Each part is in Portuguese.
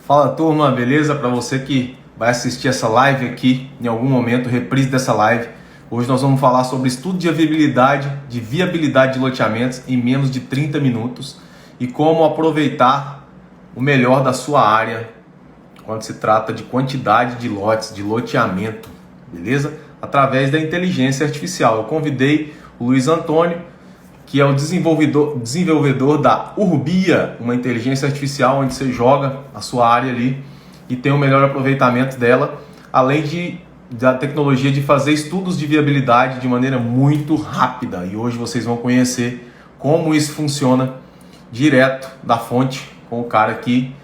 Fala turma, beleza? Para você que vai assistir essa live aqui em algum momento, reprise dessa live. Hoje nós vamos falar sobre estudo de viabilidade de loteamentos em menos de 30 minutos e como aproveitar o melhor da sua área quando se trata de quantidade de lotes, de loteamento, beleza? Através da inteligência artificial. Eu convidei o Luiz Antônio, que é o desenvolvedor da Urbia, uma inteligência artificial onde você joga a sua área ali e tem o melhor aproveitamento dela, além da tecnologia de fazer estudos de viabilidade de maneira muito rápida. E hoje vocês vão conhecer como isso funciona direto da fonte com o cara que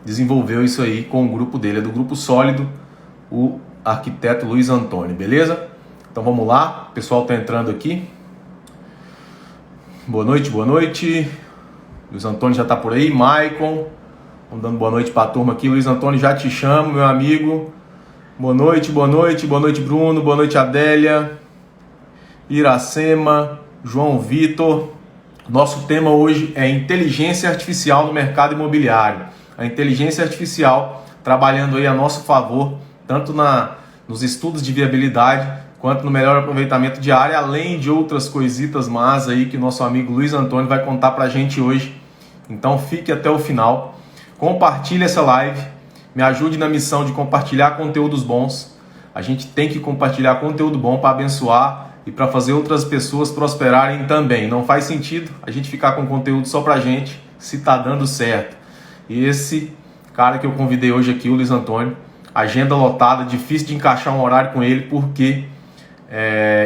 desenvolveu isso aí com o grupo dele, é do Grupo Sólido, o arquiteto Luiz Antônio, beleza? Então vamos lá, o pessoal está entrando aqui. Boa noite, boa noite. Luiz Antônio já está por aí. Maicon, vamos dando boa noite para a turma aqui. Luiz Antônio, já te chamo, meu amigo. Boa noite, boa noite. Boa noite, Bruno. Boa noite, Adélia. Iracema, João Vitor. Nosso tema hoje é inteligência artificial no mercado imobiliário. A inteligência artificial trabalhando aí a nosso favor, tanto nos estudos de viabilidade, quanto no melhor aproveitamento de área, além de outras coisitas más aí que o nosso amigo Luiz Antônio vai contar pra gente hoje. Então fique até o final, compartilhe essa live, me ajude na missão de compartilhar conteúdos bons. A gente tem que compartilhar conteúdo bom para abençoar e para fazer outras pessoas prosperarem também. Não faz sentido a gente ficar com conteúdo só pra gente se tá dando certo. E esse cara que eu convidei hoje aqui, o Luiz Antônio, agenda lotada, difícil de encaixar um horário com ele, porque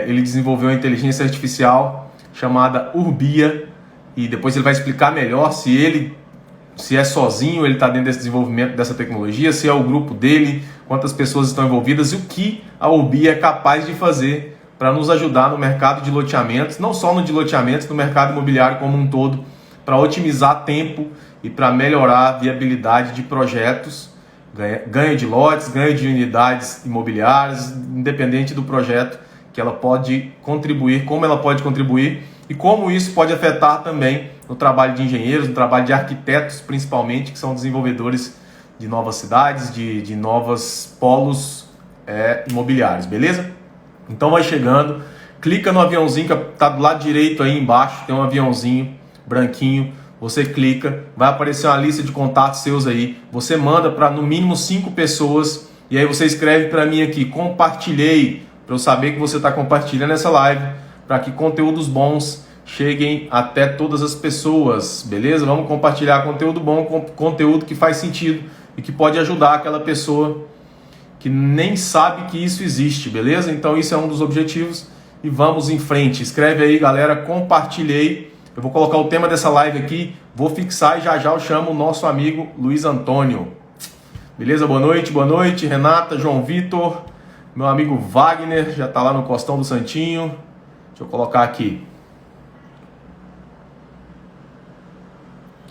ele desenvolveu uma inteligência artificial chamada Urbia, e depois ele vai explicar melhor se é sozinho, ele está dentro desse desenvolvimento dessa tecnologia, se é o grupo dele, quantas pessoas estão envolvidas e o que a Urbia é capaz de fazer para nos ajudar no mercado de loteamentos, não só no de loteamentos, no mercado imobiliário como um todo, para otimizar tempo e para melhorar a viabilidade de projetos, ganho de lotes, ganho de unidades imobiliárias, independente do projeto que ela pode contribuir, como ela pode contribuir e como isso pode afetar também no trabalho de engenheiros, no trabalho de arquitetos principalmente, que são desenvolvedores de novas cidades, de novos polos imobiliários, beleza? Então vai chegando, clica no aviãozinho que está do lado direito aí embaixo, tem um aviãozinho branquinho, você clica, vai aparecer uma lista de contatos seus aí, você manda para no mínimo 5 pessoas e aí você escreve para mim aqui, compartilhei, para eu saber que você está compartilhando essa live, para que conteúdos bons cheguem até todas as pessoas, beleza? Vamos compartilhar conteúdo bom, conteúdo que faz sentido e que pode ajudar aquela pessoa que nem sabe que isso existe, beleza? Então isso é um dos objetivos e vamos em frente. Escreve aí, galera, compartilhei. Eu vou colocar o tema dessa live aqui, vou fixar e já eu chamo o nosso amigo Luiz Antônio. Beleza? Boa noite, Renata, João Vitor. Meu amigo Wagner já está lá no Costão do Santinho. Deixa eu colocar aqui.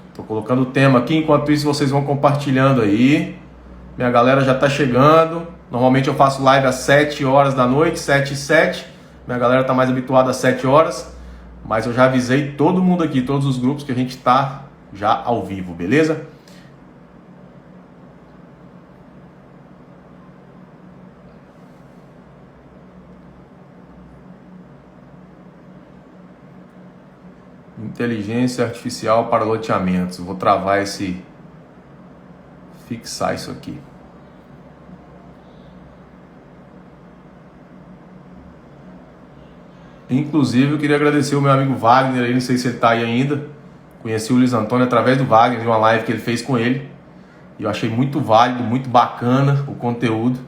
Estou colocando o tema aqui. Enquanto isso, vocês vão compartilhando aí. Minha galera já está chegando. Normalmente eu faço live às 7 horas da noite, 7 e 7. Minha galera está mais habituada às 7 horas. Mas eu já avisei todo mundo aqui, todos os grupos, que a gente está já ao vivo, beleza? Inteligência artificial para loteamentos. Vou travar fixar isso aqui. Inclusive eu queria agradecer o meu amigo Wagner, aí, não sei se ele está aí ainda. Conheci o Luiz Antônio através do Wagner, de uma live que ele fez com ele. E eu achei muito válido, muito bacana o conteúdo.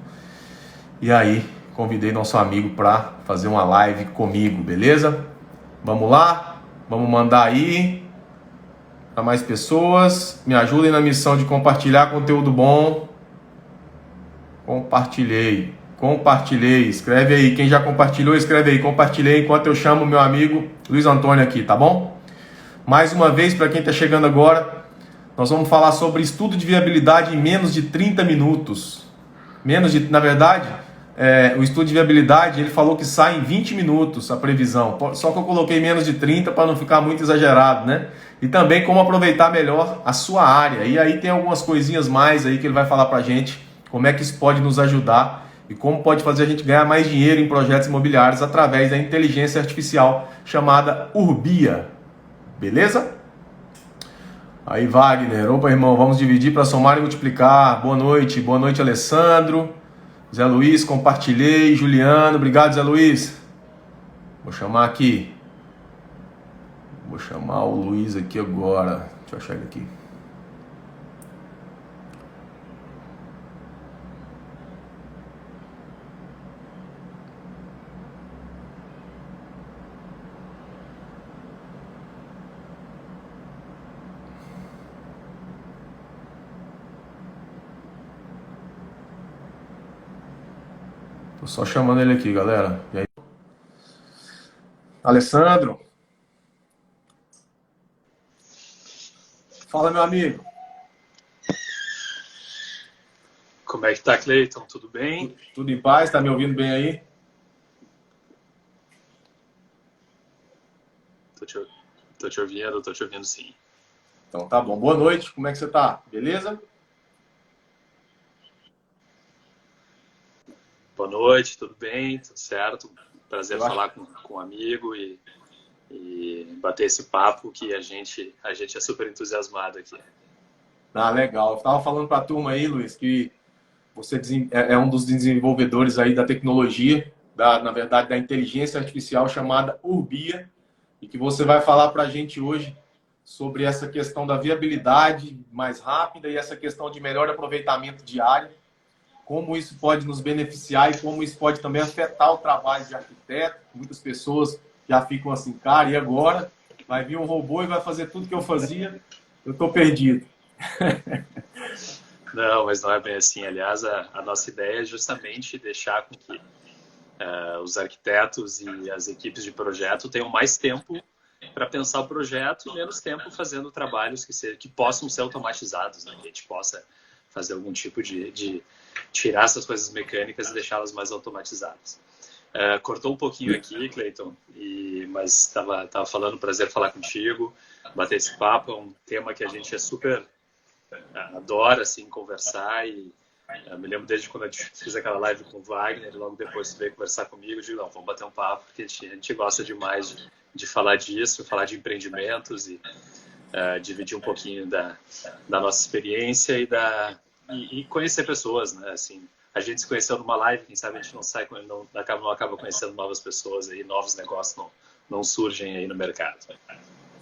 E aí convidei nosso amigo para fazer uma live comigo, beleza? Vamos lá? Vamos mandar aí para mais pessoas. Me ajudem na missão de compartilhar conteúdo bom. Compartilhei. Escreve aí. Quem já compartilhou, escreve aí. Compartilhei enquanto eu chamo o meu amigo Luiz Antônio aqui, tá bom? Mais uma vez, para quem está chegando agora, nós vamos falar sobre estudo de viabilidade em menos de 30 minutos. Na verdade, o estudo de viabilidade, ele falou que sai em 20 minutos a previsão. Só que eu coloquei menos de 30 para não ficar muito exagerado, né? E também como aproveitar melhor a sua área. E aí tem algumas coisinhas mais aí que ele vai falar para a gente, como é que isso pode nos ajudar e como pode fazer a gente ganhar mais dinheiro em projetos imobiliários através da inteligência artificial chamada Urbia. Beleza? Aí, Wagner. Opa, irmão, vamos dividir para somar e multiplicar. Boa noite, Alessandro. Zé Luiz, compartilhei. Juliano, obrigado, Zé Luiz. Vou chamar aqui. Vou chamar o Luiz aqui agora. Deixa eu achar ele aqui. Tô só chamando ele aqui, galera. E aí? Alessandro. Fala, meu amigo. Como é que tá, Cleiton? Tudo bem? Tudo em paz? Tá me ouvindo bem aí? Tô te ouvindo sim. Então tá bom. Boa noite, como é que você tá? Beleza? Boa noite, tudo bem? Tudo certo? Prazer falar com um amigo e bater esse papo que a gente é super entusiasmado aqui. Ah, legal. Eu tava falando pra turma aí, Luiz, que você é um dos desenvolvedores aí da tecnologia, na verdade, da inteligência artificial chamada Urbia, e que você vai falar para a gente hoje sobre essa questão da viabilidade mais rápida e essa questão de melhor aproveitamento de área, como isso pode nos beneficiar e como isso pode também afetar o trabalho de arquiteto. Muitas pessoas já ficam assim, cara, e agora? Vai vir um robô e vai fazer tudo que eu fazia? Eu estou perdido. Não, mas não é bem assim. Aliás, a nossa ideia é justamente deixar com que os arquitetos e as equipes de projeto tenham mais tempo para pensar o projeto e menos tempo fazendo trabalhos que possam ser automatizados, né? Que a gente possa fazer algum tipo de tirar essas coisas mecânicas e deixá-las mais automatizadas. Cortou um pouquinho aqui, Cleiton, mas estava falando, prazer falar contigo, bater esse papo. É um tema que a gente é super adora assim, conversar e eu me lembro desde quando eu fiz aquela live com o Wagner, logo depois você veio conversar comigo, eu digo, não, vamos bater um papo, porque a gente gosta demais de falar disso, falar de empreendimentos e dividir um pouquinho da nossa experiência e conhecer pessoas, né? Assim, a gente se conheceu numa live, quem sabe a gente não acaba conhecendo novas pessoas e novos negócios não surgem aí no mercado.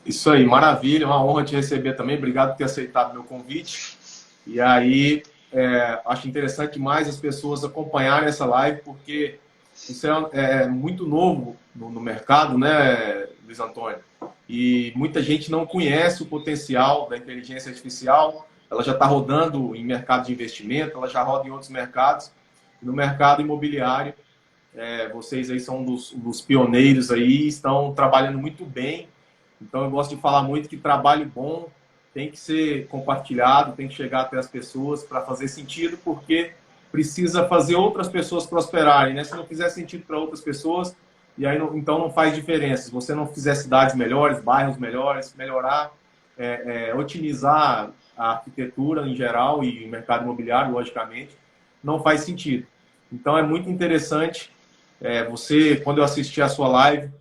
Isso aí, maravilha, uma honra te receber também, obrigado por ter aceitado meu convite. E aí, acho interessante mais as pessoas acompanharem essa live, porque isso é muito novo no mercado, né, Luiz Antônio? E muita gente não conhece o potencial da inteligência artificial, ela já está rodando em mercado de investimento, ela já roda em outros mercados. No mercado imobiliário, vocês aí são dos pioneiros aí, estão trabalhando muito bem. Então eu gosto de falar muito que trabalho bom tem que ser compartilhado, tem que chegar até as pessoas para fazer sentido, porque precisa fazer outras pessoas prosperarem, né? Se não fizer sentido para outras pessoas, e aí então não faz diferença. Se você não fizer cidades melhores, bairros melhores, melhorar, otimizar a arquitetura em geral e o mercado imobiliário, logicamente, não faz sentido. Então é muito interessante. Quando eu assisti a sua live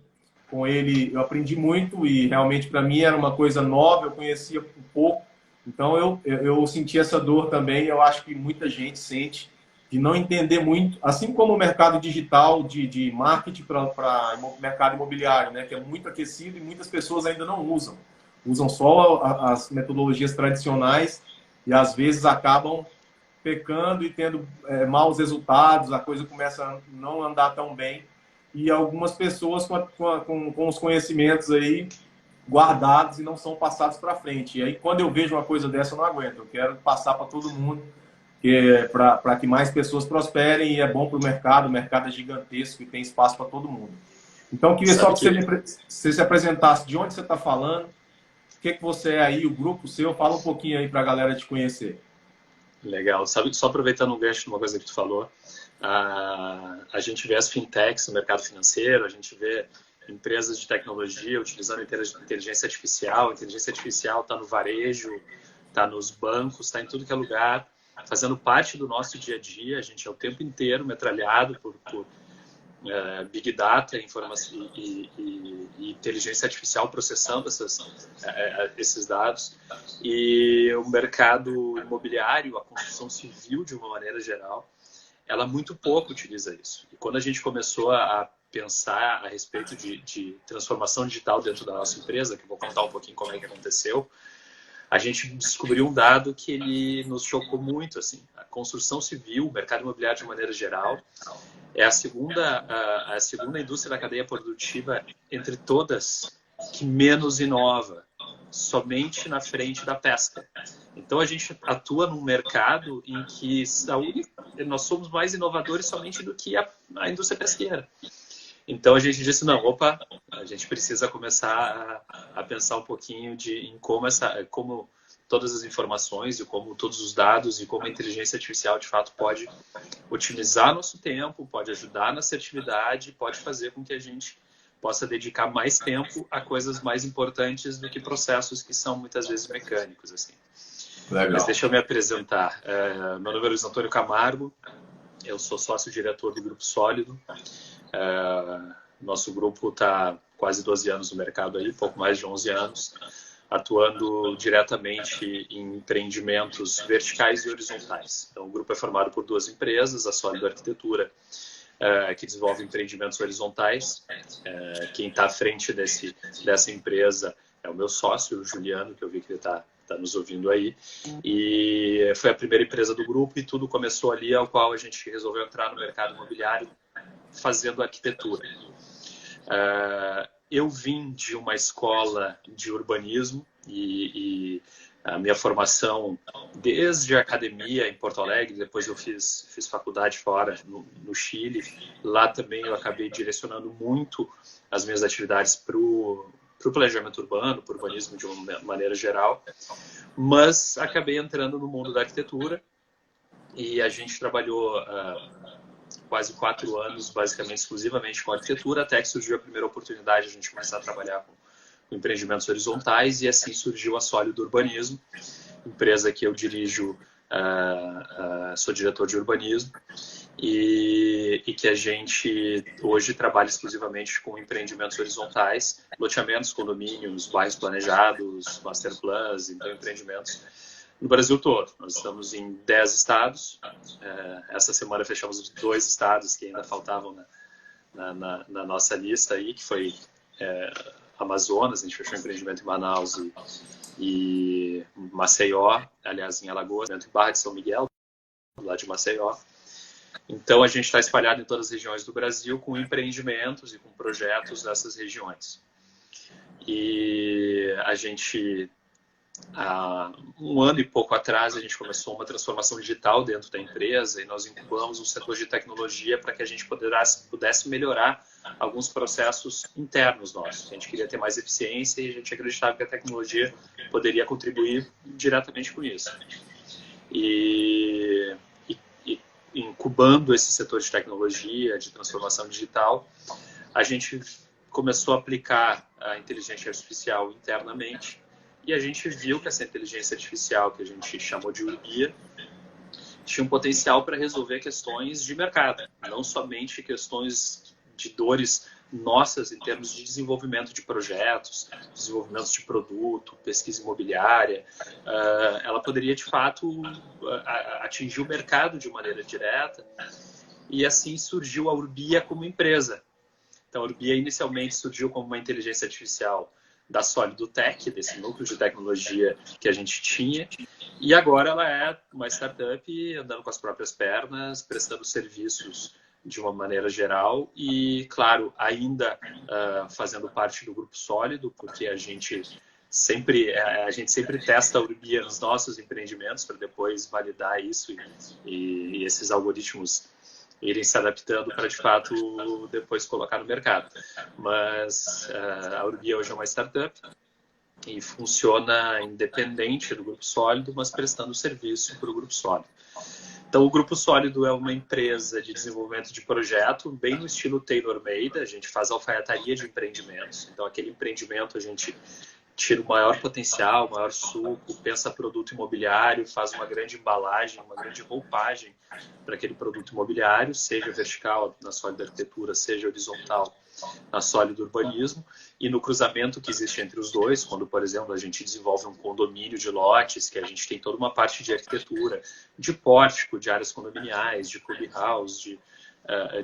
com ele, eu aprendi muito e realmente para mim era uma coisa nova, eu conhecia um pouco. Então eu senti essa dor também, eu acho que muita gente sente, de não entender muito, assim como o mercado digital de marketing para o mercado imobiliário, né, que é muito aquecido e muitas pessoas ainda não usam. Usam só as metodologias tradicionais e às vezes acabam pecando e tendo maus resultados, a coisa começa a não andar tão bem. E algumas pessoas com os conhecimentos aí guardados e não são passados para frente. E aí, quando eu vejo uma coisa dessa, eu não aguento. Eu quero passar para todo mundo, para que mais pessoas prosperem e é bom para o mercado é gigantesco e tem espaço para todo mundo. Então, eu queria só que você se apresentasse de onde você está falando, o que você é aí, o grupo seu, fala um pouquinho aí para a galera te conhecer. Legal. Sabe, só aproveitando um gancho de uma coisa que tu falou, A gente vê as fintechs no mercado financeiro, a gente vê empresas de tecnologia utilizando inteligência artificial. A inteligência artificial está no varejo, está nos bancos, está em tudo que é lugar, fazendo parte do nosso dia a dia. A gente é o tempo inteiro metralhado por Big Data, informação e inteligência artificial processando esses dados. E o mercado imobiliário, a construção civil de uma maneira geral, ela muito pouco utiliza isso. E quando a gente começou a pensar a respeito de transformação digital dentro da nossa empresa, que eu vou contar um pouquinho como é que aconteceu, a gente descobriu um dado que ele nos chocou muito. Assim, a construção civil, o mercado imobiliário de maneira geral, é a segunda indústria da cadeia produtiva entre todas que menos inova, somente na frente da pesca. Então a gente atua num mercado em que nós somos mais inovadores somente do que a indústria pesqueira. Então a gente disse, não, a gente precisa começar a pensar um pouquinho em como todas as informações e como todos os dados e como a inteligência artificial de fato pode otimizar nosso tempo, pode ajudar na assertividade, pode fazer com que a gente possa dedicar mais tempo a coisas mais importantes do que processos que são muitas vezes mecânicos. Assim. Legal. Mas deixa eu me apresentar. Meu nome é Luiz Antônio Camargo, eu sou sócio-diretor do Grupo Sólido. Nosso grupo está quase 12 anos no mercado, aí, pouco mais de 11 anos, atuando diretamente em empreendimentos verticais e horizontais. Então, o grupo é formado por duas empresas, a Sólido Arquitetura, que desenvolve empreendimentos horizontais. Quem está à frente dessa empresa é o meu sócio, o Juliano, que eu vi que ele está nos ouvindo aí. E foi a primeira empresa do grupo e tudo começou ali, ao qual a gente resolveu entrar no mercado imobiliário fazendo arquitetura. Eu vim de uma escola de urbanismo e a minha formação desde a academia em Porto Alegre, depois eu fiz faculdade fora, no Chile. Lá também eu acabei direcionando muito as minhas atividades para o planejamento urbano, para o urbanismo de uma maneira geral, mas acabei entrando no mundo da arquitetura e a gente trabalhou quase 4 anos, basicamente, exclusivamente com arquitetura, até que surgiu a primeira oportunidade de a gente começar a trabalhar com empreendimentos horizontais, e assim surgiu a Sólido Urbanismo, empresa que eu dirijo, sou diretor de urbanismo, e que a gente hoje trabalha exclusivamente com empreendimentos horizontais, loteamentos, condomínios, bairros planejados, master plans, então empreendimentos no Brasil todo. Nós estamos em 10 estados. Essa semana fechamos 2 estados que ainda faltavam na nossa lista aí, que foi Amazonas. A gente fechou um empreendimento em Manaus e Maceió, aliás, em Alagoas, em Barra de São Miguel, lá de Maceió. Então a gente está espalhado em todas as regiões do Brasil com empreendimentos e com projetos nessas regiões. E a gente, há 1 ano e pouco atrás, a gente começou uma transformação digital dentro da empresa e nós incubamos um setor de tecnologia para que a gente pudesse melhorar alguns processos internos nossos. A gente queria ter mais eficiência e a gente acreditava que a tecnologia poderia contribuir diretamente com isso. E incubando esse setor de tecnologia, de transformação digital, a gente começou a aplicar a inteligência artificial internamente. E a gente viu que essa inteligência artificial, que a gente chamou de Urbia, tinha um potencial para resolver questões de mercado, não somente questões de dores nossas em termos de desenvolvimento de projetos, desenvolvimento de produto, pesquisa imobiliária. Ela poderia, de fato, atingir o mercado de maneira direta, e assim surgiu a Urbia como empresa. Então, a Urbia inicialmente surgiu como uma inteligência artificial da Sólido Tech, desse núcleo de tecnologia que a gente tinha, e agora ela é uma startup andando com as próprias pernas, prestando serviços de uma maneira geral e, claro, ainda fazendo parte do Grupo Sólido, porque a gente sempre testa a Urbia nos nossos empreendimentos para depois validar isso e esses algoritmos irem se adaptando para, de fato, depois colocar no mercado. Mas a Urbia hoje é uma startup e funciona independente do Grupo Sólido, mas prestando serviço para o Grupo Sólido. Então, o Grupo Sólido é uma empresa de desenvolvimento de projeto, bem no estilo tailor-made. A gente faz alfaiataria de empreendimentos. Então, aquele empreendimento a gente tira o maior potencial, o maior suco, pensa produto imobiliário, faz uma grande embalagem, uma grande roupagem para aquele produto imobiliário, seja vertical na Sólido Arquitetura, seja horizontal na Sólido Urbanismo, e no cruzamento que existe entre os dois, quando, por exemplo, a gente desenvolve um condomínio de lotes, que a gente tem toda uma parte de arquitetura, de pórtico, de áreas condominiais, de clubhouse,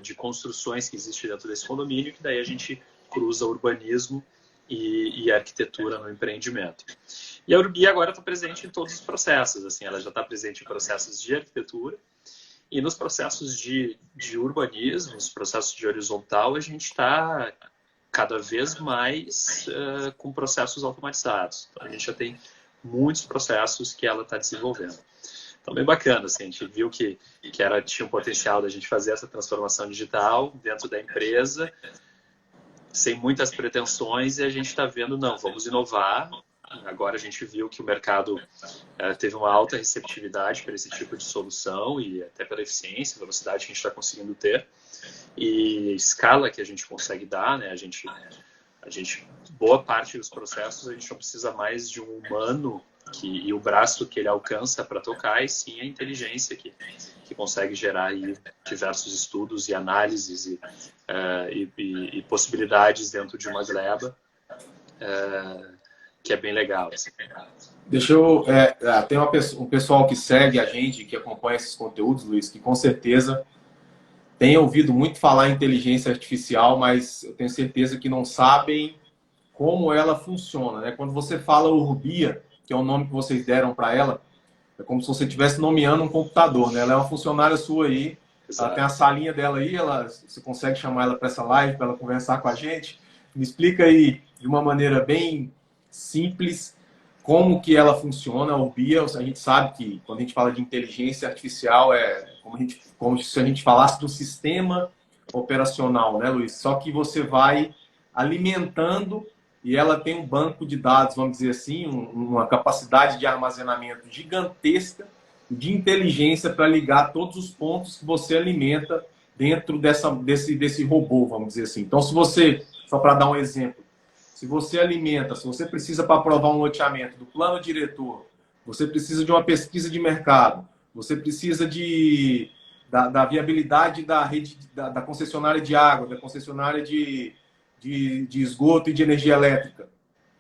de construções que existem dentro desse condomínio, que daí a gente cruza urbanismo e arquitetura no empreendimento. E a Urbi agora está presente em todos os processos, assim, ela já está presente em processos de arquitetura, e nos processos de urbanismo, nos processos de horizontal, a gente está cada vez mais com processos automatizados. Então, a gente já tem muitos processos que ela está desenvolvendo. Então, bem bacana, assim, a gente viu que tinha um potencial da gente fazer essa transformação digital dentro da empresa, sem muitas pretensões, e a gente está vendo, não, vamos inovar. Agora a gente viu que o mercado teve uma alta receptividade para esse tipo de solução e até pela eficiência, velocidade que a gente está conseguindo ter e escala que a gente consegue dar, né? A gente boa parte dos processos a gente não precisa mais de um humano e o braço que ele alcança para tocar, e sim a inteligência que consegue gerar aí diversos estudos e análises e possibilidades dentro de uma gleba. Que é bem legal. Assim. Deixa eu... tem um pessoal que segue a gente, que acompanha esses conteúdos, Luiz, que com certeza tem ouvido muito falar em inteligência artificial, mas eu tenho certeza que não sabem como ela funciona, né? Quando você fala Urbia, que é o nome que vocês deram para ela, é como se você estivesse nomeando um computador, né? Ela é uma funcionária sua aí, exato. Ela tem a salinha dela aí, você consegue chamar ela para essa live, para ela conversar com a gente. Me explica aí, de uma maneira bem simples, como que ela funciona, a Urbia. A gente sabe que quando a gente fala de inteligência artificial é como se a gente falasse do sistema operacional, né, Luiz? Só que você vai alimentando e ela tem um banco de dados, vamos dizer assim, uma capacidade de armazenamento gigantesca de inteligência para ligar todos os pontos que você alimenta dentro desse robô, vamos dizer assim. Então, se você, só para dar um exemplo, se você precisa para aprovar um loteamento do plano diretor, você precisa de uma pesquisa de mercado, você precisa da viabilidade da rede, da concessionária de água, da concessionária de esgoto e de energia elétrica,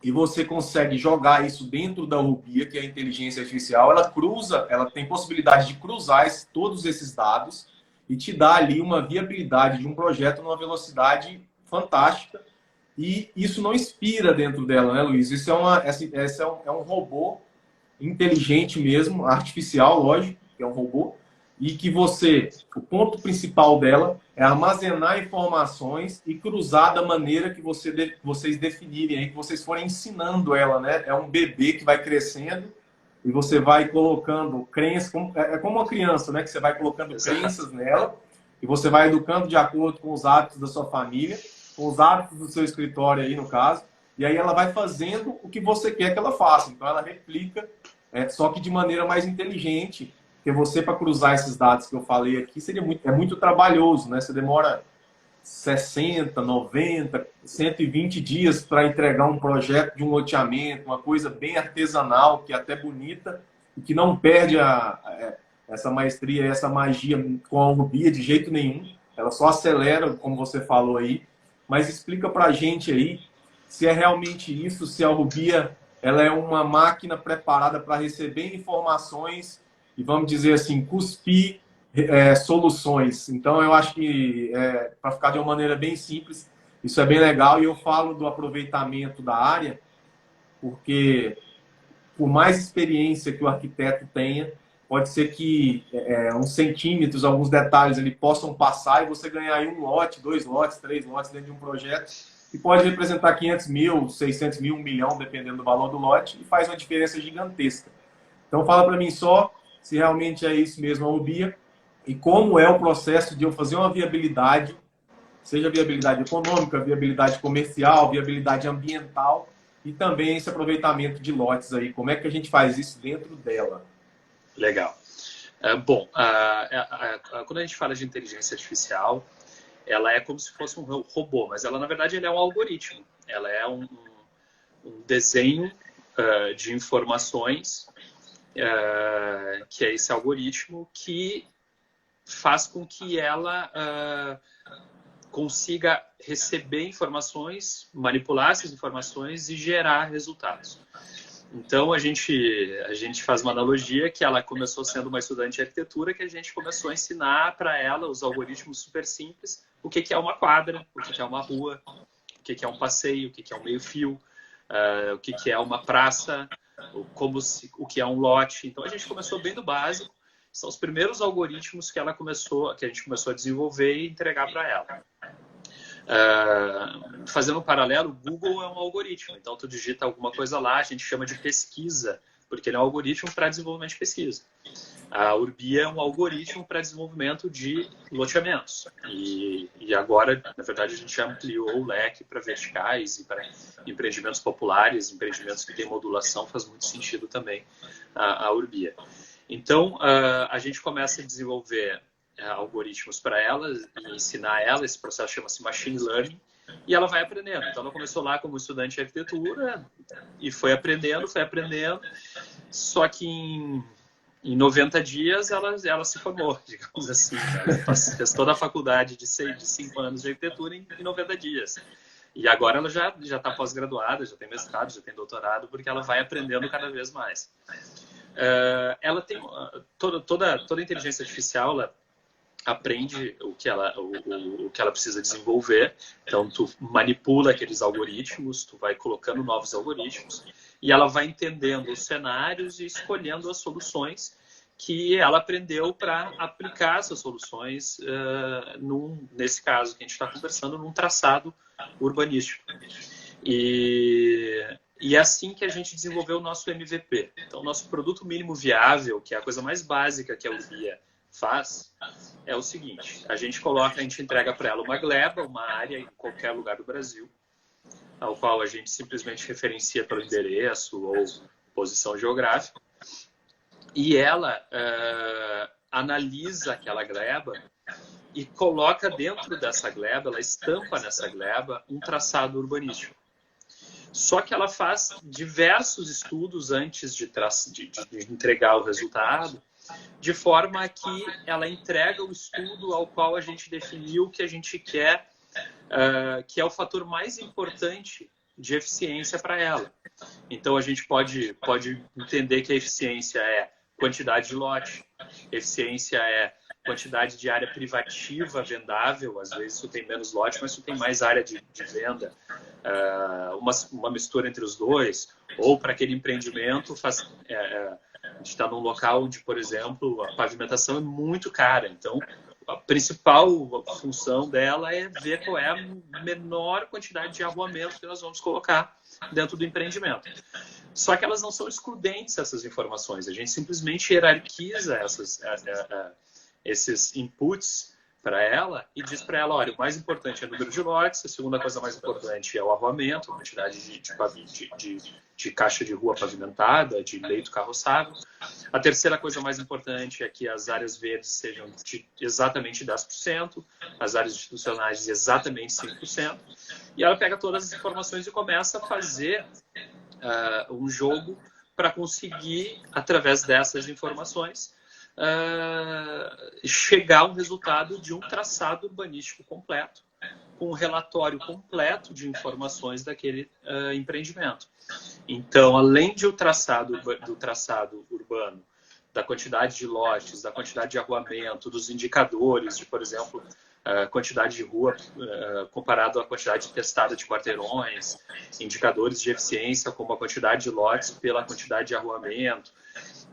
e você consegue jogar isso dentro da Urbia, que é a inteligência artificial, ela tem possibilidade de cruzar todos esses dados e te dá ali uma viabilidade de um projeto numa velocidade fantástica. E isso não inspira dentro dela, né, Luiz? Isso é um robô inteligente mesmo, artificial, lógico, que é um robô, e que o ponto principal dela é armazenar informações e cruzar da maneira que vocês definirem, aí, que vocês forem ensinando ela, né? É um bebê que vai crescendo e você vai colocando crenças, é como uma criança, né? Que você vai colocando crenças nela e você vai educando de acordo com os hábitos da sua família, com os hábitos do seu escritório aí, no caso, e aí ela vai fazendo o que você quer que ela faça. Então ela replica, só que de maneira mais inteligente, porque você, para cruzar esses dados que eu falei aqui, é muito trabalhoso, né? Você demora 60, 90, 120 dias para entregar um projeto de um loteamento, uma coisa bem artesanal, que é até bonita, e que não perde essa maestria, essa magia com a Urbia de jeito nenhum. Ela só acelera, como você falou aí. Mas explica para a gente aí se é realmente isso, se a Urbia ela é uma máquina preparada para receber informações e, vamos dizer assim, cuspir soluções. Então, eu acho que, para ficar de uma maneira bem simples, isso é bem legal. E eu falo do aproveitamento da área, porque, por mais experiência que o arquiteto tenha, pode ser que uns centímetros, alguns detalhes ali possam passar e você ganhar aí 1 lote, 2 lotes, 3 lotes dentro de um projeto que pode representar 500 mil, 600 mil, 1 milhão, dependendo do valor do lote, e faz uma diferença gigantesca. Então, fala para mim só se realmente é isso mesmo a Urbia e como é o processo de eu fazer uma viabilidade, seja viabilidade econômica, viabilidade comercial, viabilidade ambiental e também esse aproveitamento de lotes aí. Como é que a gente faz isso dentro dela? Legal. Quando a gente fala de inteligência artificial, ela é como se fosse um robô, mas ela, na verdade, ela é um algoritmo. Ela é um desenho de informações, que é esse algoritmo que faz com que ela consiga receber informações, manipular essas informações e gerar resultados. Então, a gente faz uma analogia que ela começou sendo uma estudante de arquitetura, que a gente começou a ensinar para ela os algoritmos super simples, o que é uma quadra, o que é uma rua, o que é um passeio, o que é um meio-fio, o que é uma praça, o que é um lote. Então, a gente começou bem do básico. São os primeiros algoritmos que a gente começou a desenvolver e entregar para ela. Fazendo um paralelo, o Google é um algoritmo. Então, tu digita alguma coisa lá, a gente chama de pesquisa, porque ele é um algoritmo para desenvolvimento de pesquisa. A Urbia é um algoritmo para desenvolvimento de loteamentos. E agora, na verdade, a gente já ampliou o leque para verticais e para empreendimentos populares, empreendimentos que têm modulação, faz muito sentido também a Urbia. Então, a gente começa a desenvolver algoritmos para ela e ensinar ela. Esse processo chama-se Machine Learning, e ela vai aprendendo. Então, ela começou lá como estudante de arquitetura e foi aprendendo, só que em 90 dias ela se formou, digamos assim. Ela fez toda a faculdade de 5 anos de arquitetura em 90 dias. E agora ela já está pós-graduada, já tem mestrado, já tem doutorado, porque ela vai aprendendo cada vez mais. Ela tem toda a inteligência artificial, ela aprende o que ela precisa desenvolver. Então, tu manipula aqueles algoritmos, tu vai colocando novos algoritmos e ela vai entendendo os cenários e escolhendo as soluções que ela aprendeu para aplicar essas soluções, nesse caso que a gente está conversando, num traçado urbanístico. E é assim que a gente desenvolveu o nosso MVP. Então, o nosso produto mínimo viável, que é a coisa mais básica que a Urbia faz, é o seguinte: a gente entrega para ela uma gleba, uma área em qualquer lugar do Brasil, ao qual a gente simplesmente referencia pelo endereço ou posição geográfica, e ela analisa aquela gleba e coloca dentro dessa gleba, ela estampa nessa gleba um traçado urbanístico. Só que ela faz diversos estudos antes de entregar o resultado, de forma que ela entrega o estudo ao qual a gente definiu que a gente quer, que é o fator mais importante de eficiência para ela. Então, a gente pode entender que a eficiência é quantidade de lote, eficiência é quantidade de área privativa vendável. Às vezes tu tem menos lote, mas tu tem mais área de venda. Uma mistura entre os dois. Ou para aquele empreendimento, a gente está num local onde, por exemplo, a pavimentação é muito cara. Então, a principal função dela é ver qual é a menor quantidade de arruamento que nós vamos colocar dentro do empreendimento. Só que elas não são excludentes, essas informações. A gente simplesmente hierarquiza esses inputs para ela e diz para ela: olha, o mais importante é o número de lotes, a segunda coisa mais importante é o arruamento, a quantidade de caixa de rua pavimentada, de leito carroçável. A terceira coisa mais importante é que as áreas verdes sejam de exatamente 10%, as áreas institucionais de exatamente 5%. E ela pega todas as informações e começa a fazer um jogo para conseguir, através dessas informações, chegar ao resultado de um traçado urbanístico completo, com um relatório completo de informações daquele empreendimento. Então, além do traçado urbano, da quantidade de lotes, da quantidade de arruamento, dos indicadores de, por exemplo, quantidade de rua comparado à quantidade testada de quarteirões, indicadores de eficiência como a quantidade de lotes pela quantidade de arruamento.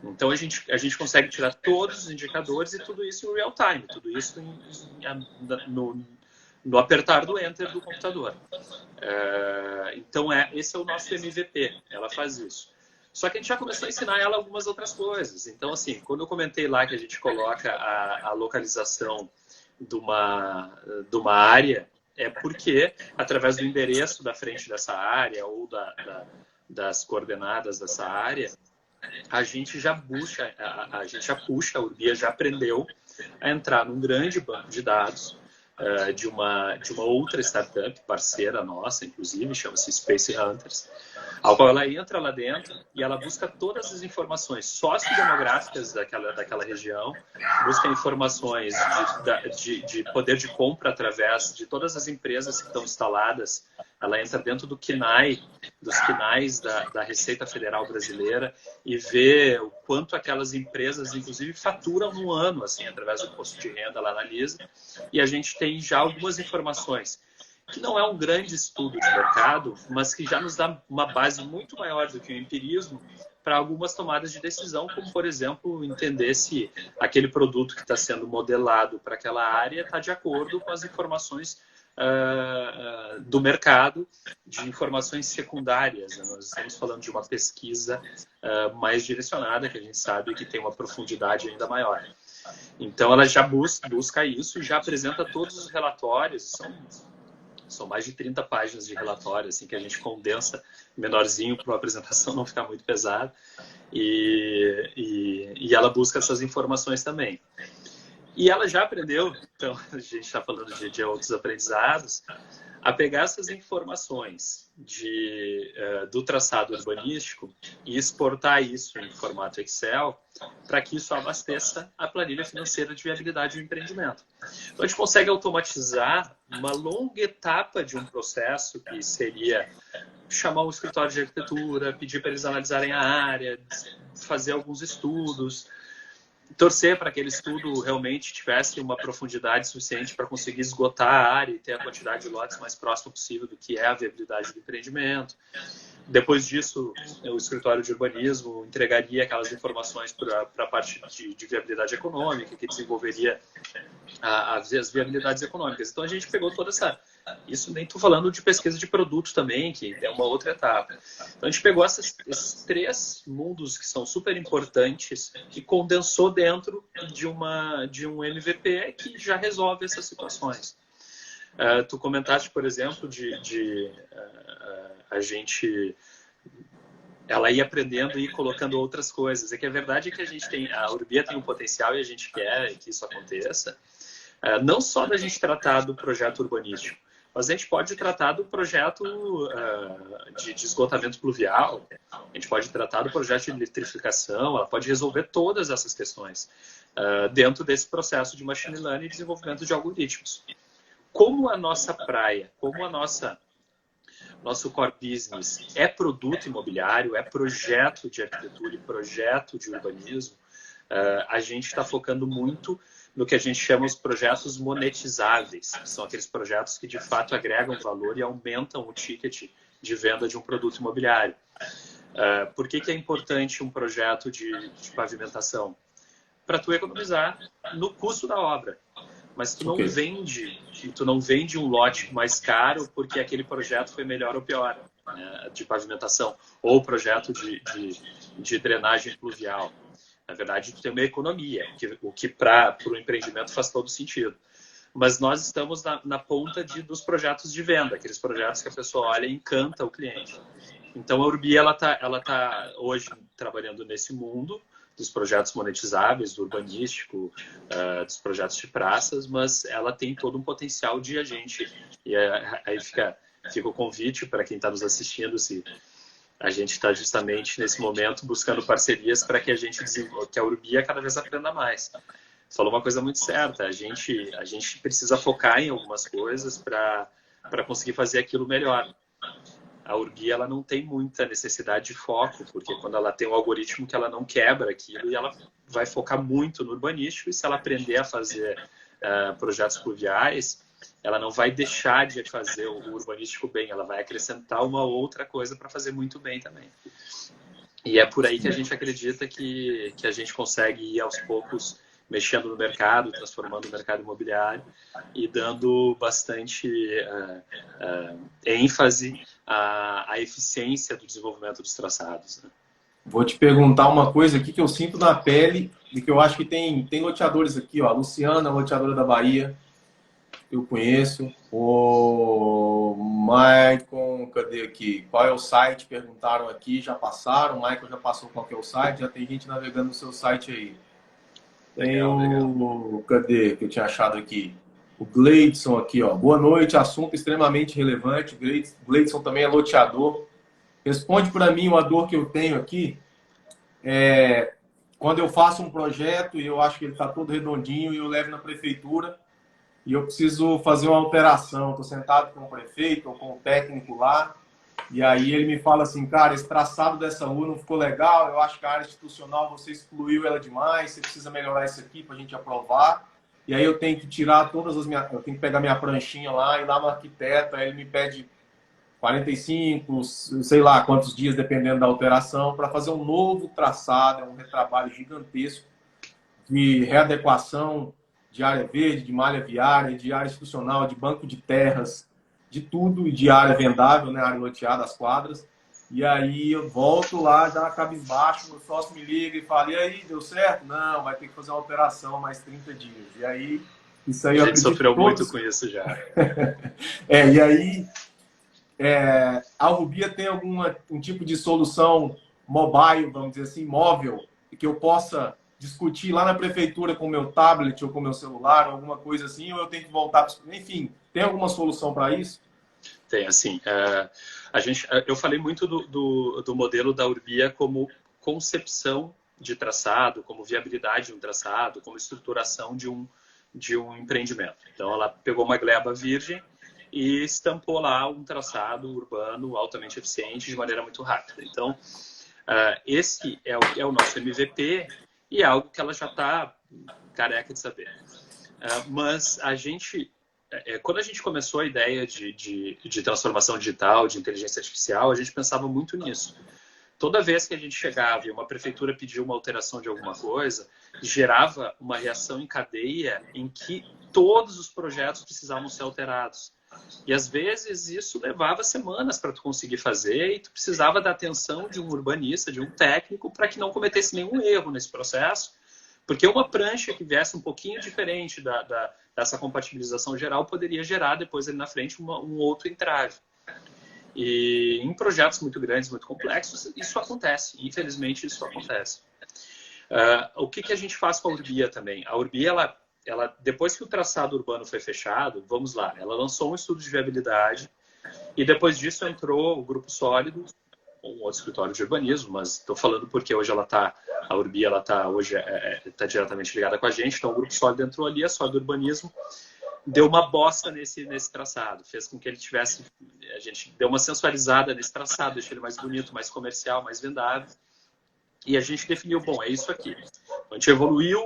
Então, a gente consegue tirar todos os indicadores e tudo isso em real time, tudo isso no apertar do Enter do computador. Então, esse é o nosso MVP, ela faz isso. Só que a gente já começou a ensinar ela algumas outras coisas. Então, assim, quando eu comentei lá que a gente coloca a localização de uma área, é porque, através do endereço da frente dessa área ou das coordenadas dessa área, a gente já puxa, a Urbia já aprendeu a entrar num grande banco de dados de uma outra startup parceira nossa, inclusive, chama-se Space Hunters, ao qual ela entra lá dentro e ela busca todas as informações sociodemográficas daquela região, busca informações de poder de compra através de todas as empresas que estão instaladas. Ela entra dentro dos quinais da Receita Federal Brasileira e vê o quanto aquelas empresas, inclusive, faturam no ano, assim, através do imposto de renda, ela analisa. E a gente tem já algumas informações, que não é um grande estudo de mercado, mas que já nos dá uma base muito maior do que o empirismo para algumas tomadas de decisão, como, por exemplo, entender se aquele produto que está sendo modelado para aquela área está de acordo com as informações do mercado, de informações secundárias. Nós estamos falando de uma pesquisa mais direcionada, que a gente sabe que tem uma profundidade ainda maior. Então, ela já busca isso e já apresenta todos os relatórios. São mais de 30 páginas de relatório, assim, que a gente condensa menorzinho para uma apresentação não ficar muito pesada. E ela busca essas informações também. E ela já aprendeu, então a gente está falando de outros aprendizados, a pegar essas informações do traçado urbanístico e exportar isso em formato Excel para que isso abasteça a planilha financeira de viabilidade do empreendimento. Então a gente consegue automatizar uma longa etapa de um processo que seria chamar um escritório de arquitetura, pedir para eles analisarem a área, fazer alguns estudos, torcer para que aquele estudo realmente tivesse uma profundidade suficiente para conseguir esgotar a área e ter a quantidade de lotes mais próxima possível do que é a viabilidade do empreendimento. Depois disso, o escritório de urbanismo entregaria aquelas informações para a parte de viabilidade econômica, que desenvolveria as viabilidades econômicas. Então, a gente pegou toda essa... Isso nem estou falando de pesquisa de produtos também, que é uma outra etapa. Então, a gente pegou esses três mundos que são super importantes e condensou dentro de um MVP que já resolve essas situações. Tu comentaste, por exemplo, a gente... Ela ir aprendendo e ir colocando outras coisas. É que a verdade é que a Urbia tem um potencial e a gente quer que isso aconteça. Não só da gente tratar do projeto urbanístico, mas a gente pode tratar do projeto de esgotamento pluvial, a gente pode tratar do projeto de eletrificação, ela pode resolver todas essas questões dentro desse processo de machine learning e desenvolvimento de algoritmos. Como a nossa praia, como nosso core business é produto imobiliário, é projeto de arquitetura e projeto de urbanismo, a gente está focando muito no que a gente chama os projetos monetizáveis, que são aqueles projetos que de fato agregam valor e aumentam o ticket de venda de um produto imobiliário. Por que é importante um projeto de pavimentação? Para tu economizar no custo da obra. Mas tu não vende um lote mais caro porque aquele projeto foi melhor ou pior, né, de pavimentação, ou projeto de drenagem pluvial. Na verdade, tu tem uma economia, o que para o empreendimento faz todo sentido. Mas nós estamos na ponta dos projetos de venda, aqueles projetos que a pessoa olha e encanta o cliente. Então, a Urbi ela tá hoje trabalhando nesse mundo dos projetos monetizáveis, do urbanístico, dos projetos de praças, mas ela tem todo um potencial de agente. E aí fica o convite para quem está nos assistindo, se a gente está justamente nesse momento buscando parcerias para que que a Urbia cada vez aprenda mais. Você falou uma coisa muito certa, a gente precisa focar em algumas coisas para conseguir fazer aquilo melhor. A Urbia ela não tem muita necessidade de foco, porque quando ela tem um algoritmo que ela não quebra aquilo e ela vai focar muito no urbanístico, e se ela aprender a fazer projetos pluviais, ela não vai deixar de fazer o urbanístico bem, ela vai acrescentar uma outra coisa para fazer muito bem também. E é por aí que a gente acredita que a gente consegue ir aos poucos mexendo no mercado, transformando o mercado imobiliário e dando bastante ênfase à eficiência do desenvolvimento dos traçados, né? Vou te perguntar uma coisa aqui que eu sinto na pele e que eu acho que tem loteadores aqui, ó, a Luciana, loteadora da Bahia. eu conheço. O Maicon, cadê aqui? Qual é o site? Perguntaram aqui, já passaram. O Maicon já passou qual que é o site, já tem gente navegando no seu site aí. Tem o... Cadê que eu tinha achado aqui? O Gleidson aqui, ó. Boa noite, assunto extremamente relevante. O Gleidson também é loteador. Responde para mim uma dor que eu tenho aqui. Quando eu faço um projeto e eu acho que ele está todo redondinho e eu levo na prefeitura e eu preciso fazer uma alteração. Estou sentado com o prefeito ou com o técnico lá e aí ele me fala assim, cara, esse traçado dessa rua não ficou legal, eu acho que a área institucional você excluiu ela demais, você precisa melhorar isso aqui para a gente aprovar. E aí eu tenho que tirar todas as minhas... Eu tenho que pegar minha pranchinha lá e ir lá no arquiteto, aí ele me pede 45, sei lá quantos dias, dependendo da alteração, para fazer um novo traçado, é um retrabalho gigantesco de readequação de área verde, de malha viária, de área institucional, de banco de terras, de tudo, e de área vendável, né, área loteada, as quadras. E aí eu volto lá, já cabisbaixo, meu sócio me liga e fala, e aí, deu certo? Não, vai ter que fazer uma alteração mais 30 dias. E aí, isso aí... A gente sofreu muito com isso já. E aí... a Urbia tem um tipo de solução mobile, vamos dizer assim, móvel, que eu possa discutir lá na prefeitura com o meu tablet ou com o meu celular, alguma coisa assim, ou eu tenho que voltar... Enfim, tem alguma solução para isso? Tem, assim, eu falei muito do modelo da Urbia como concepção de traçado, como viabilidade de um traçado, como estruturação de um empreendimento. Então, ela pegou uma gleba virgem e estampou lá um traçado urbano altamente eficiente de maneira muito rápida. Então, esse é o nosso MVP e é algo que ela já está careca de saber. Mas a gente... Quando a gente começou a ideia de transformação digital, de inteligência artificial, a gente pensava muito nisso. Toda vez que a gente chegava e uma prefeitura pedia uma alteração de alguma coisa, gerava uma reação em cadeia em que todos os projetos precisavam ser alterados. E às vezes isso levava semanas para tu conseguir fazer e tu precisava da atenção de um urbanista, de um técnico, para que não cometesse nenhum erro nesse processo. Porque uma prancha que viesse um pouquinho diferente dessa compatibilização geral poderia gerar depois ali na frente um outro entrave. E em projetos muito grandes, muito complexos, isso acontece. Infelizmente, isso acontece. O que a gente faz com a Urbia também? A Urbia, ela, depois que o traçado urbano foi fechado, vamos lá, ela lançou um estudo de viabilidade e depois disso entrou o Grupo Sólido, um outro escritório de urbanismo, mas estou falando porque hoje a Urbia hoje está diretamente ligada com a gente, então o Grupo Sólido entrou ali, a Sólido Urbanismo deu uma bossa nesse traçado, fez com que ele a gente deu uma sensualizada nesse traçado, deixou ele mais bonito, mais comercial, mais vendável, e a gente definiu, bom, é isso aqui. A gente evoluiu,